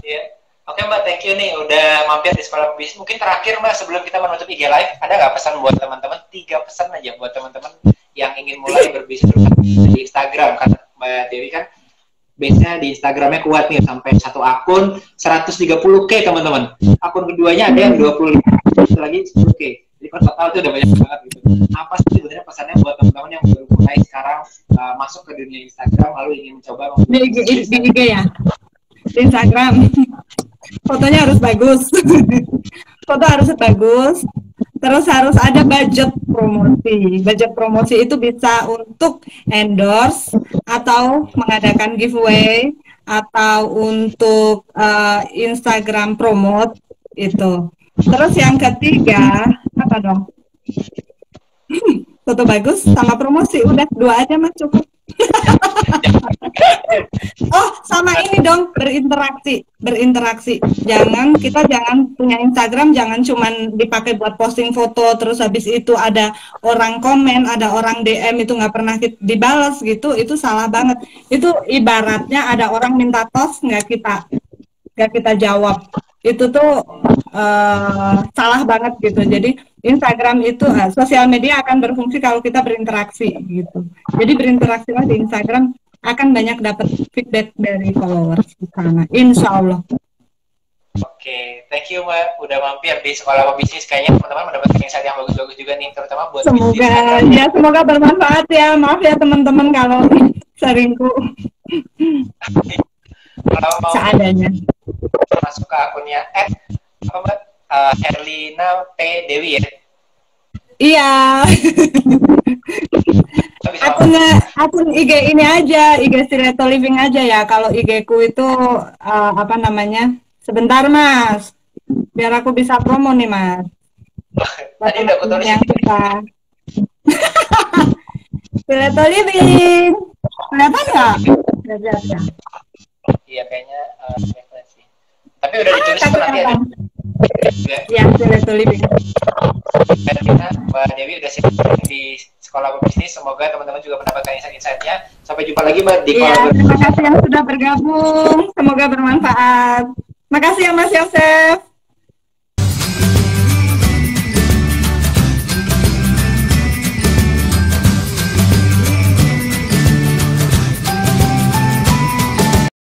Iya. Oke Mbak, thank you nih udah mampir di Sekolah Bisnis. Mungkin terakhir Mbak, sebelum kita menutup IG Live, ada nggak pesan buat teman-teman? 3 pesan aja buat teman-teman yang ingin mulai berbisnis di Instagram. Karena Mbak Dewi kan biasanya di Instagramnya kuat nih, sampai satu akun 130K teman-teman. Akun keduanya ada yang 25, satu lagi 10K. Jadi kan total itu udah banyak banget gitu. Apa sih sebenarnya pesannya buat teman-teman yang baru mulai sekarang masuk ke dunia Instagram, lalu ingin mencoba di IG ya? Di Instagram. Fotonya harus bagus. Foto harus bagus. Terus harus ada budget promosi. Budget promosi itu bisa untuk endorse atau mengadakan giveaway atau untuk Instagram promote itu. Terus yang ketiga apa dong? Foto bagus sama promosi, udah 2 aja mas cukup. Oh, sama ini dong, berinteraksi. Kita jangan punya Instagram, jangan cuman dipakai buat posting foto, terus habis itu ada orang komen, ada orang DM itu nggak pernah dibalas gitu, itu salah banget. Itu ibaratnya ada orang minta tos nggak kita jawab. Itu tuh salah banget gitu. Jadi Instagram itu sosial media akan berfungsi kalau kita berinteraksi gitu. Jadi berinteraksilah di Instagram, akan banyak dapat feedback dari followers di sana. Insya Allah. Oke, thank you Mbak udah mampir di Sekolah Pebisnis. Kayaknya teman-teman mendapatkan insight yang bagus-bagus juga nih, terutama buat bisnis. Semoga bermanfaat ya. Maaf ya teman-teman kalau seringku. Kalau mau seadanya masuk ke akunnya apa Mbak? Herlina P. Dewi ya? Iya. akun IG ini aja, IG Stiletto Living aja ya. Kalau IG ku itu apa namanya? Sebentar Mas, biar aku bisa promo nih Mas. Tadi udah aku tulis yang kita. Stiletto Living. Kelihatan nggak? Ya. Iya kayaknya sih. Tapi udah ditulis kok nanti ada. Ya, Stiletto Living. Herlina, Mbak Dewi udah siap di Sekolah Pebisnis. Semoga teman-teman juga mendapatkan insight-insightnya. Sampai jumpa lagi Mbak di kolaborasi. Terima kasih yang sudah bergabung. Semoga bermanfaat. Makasih ya Mas Yosef.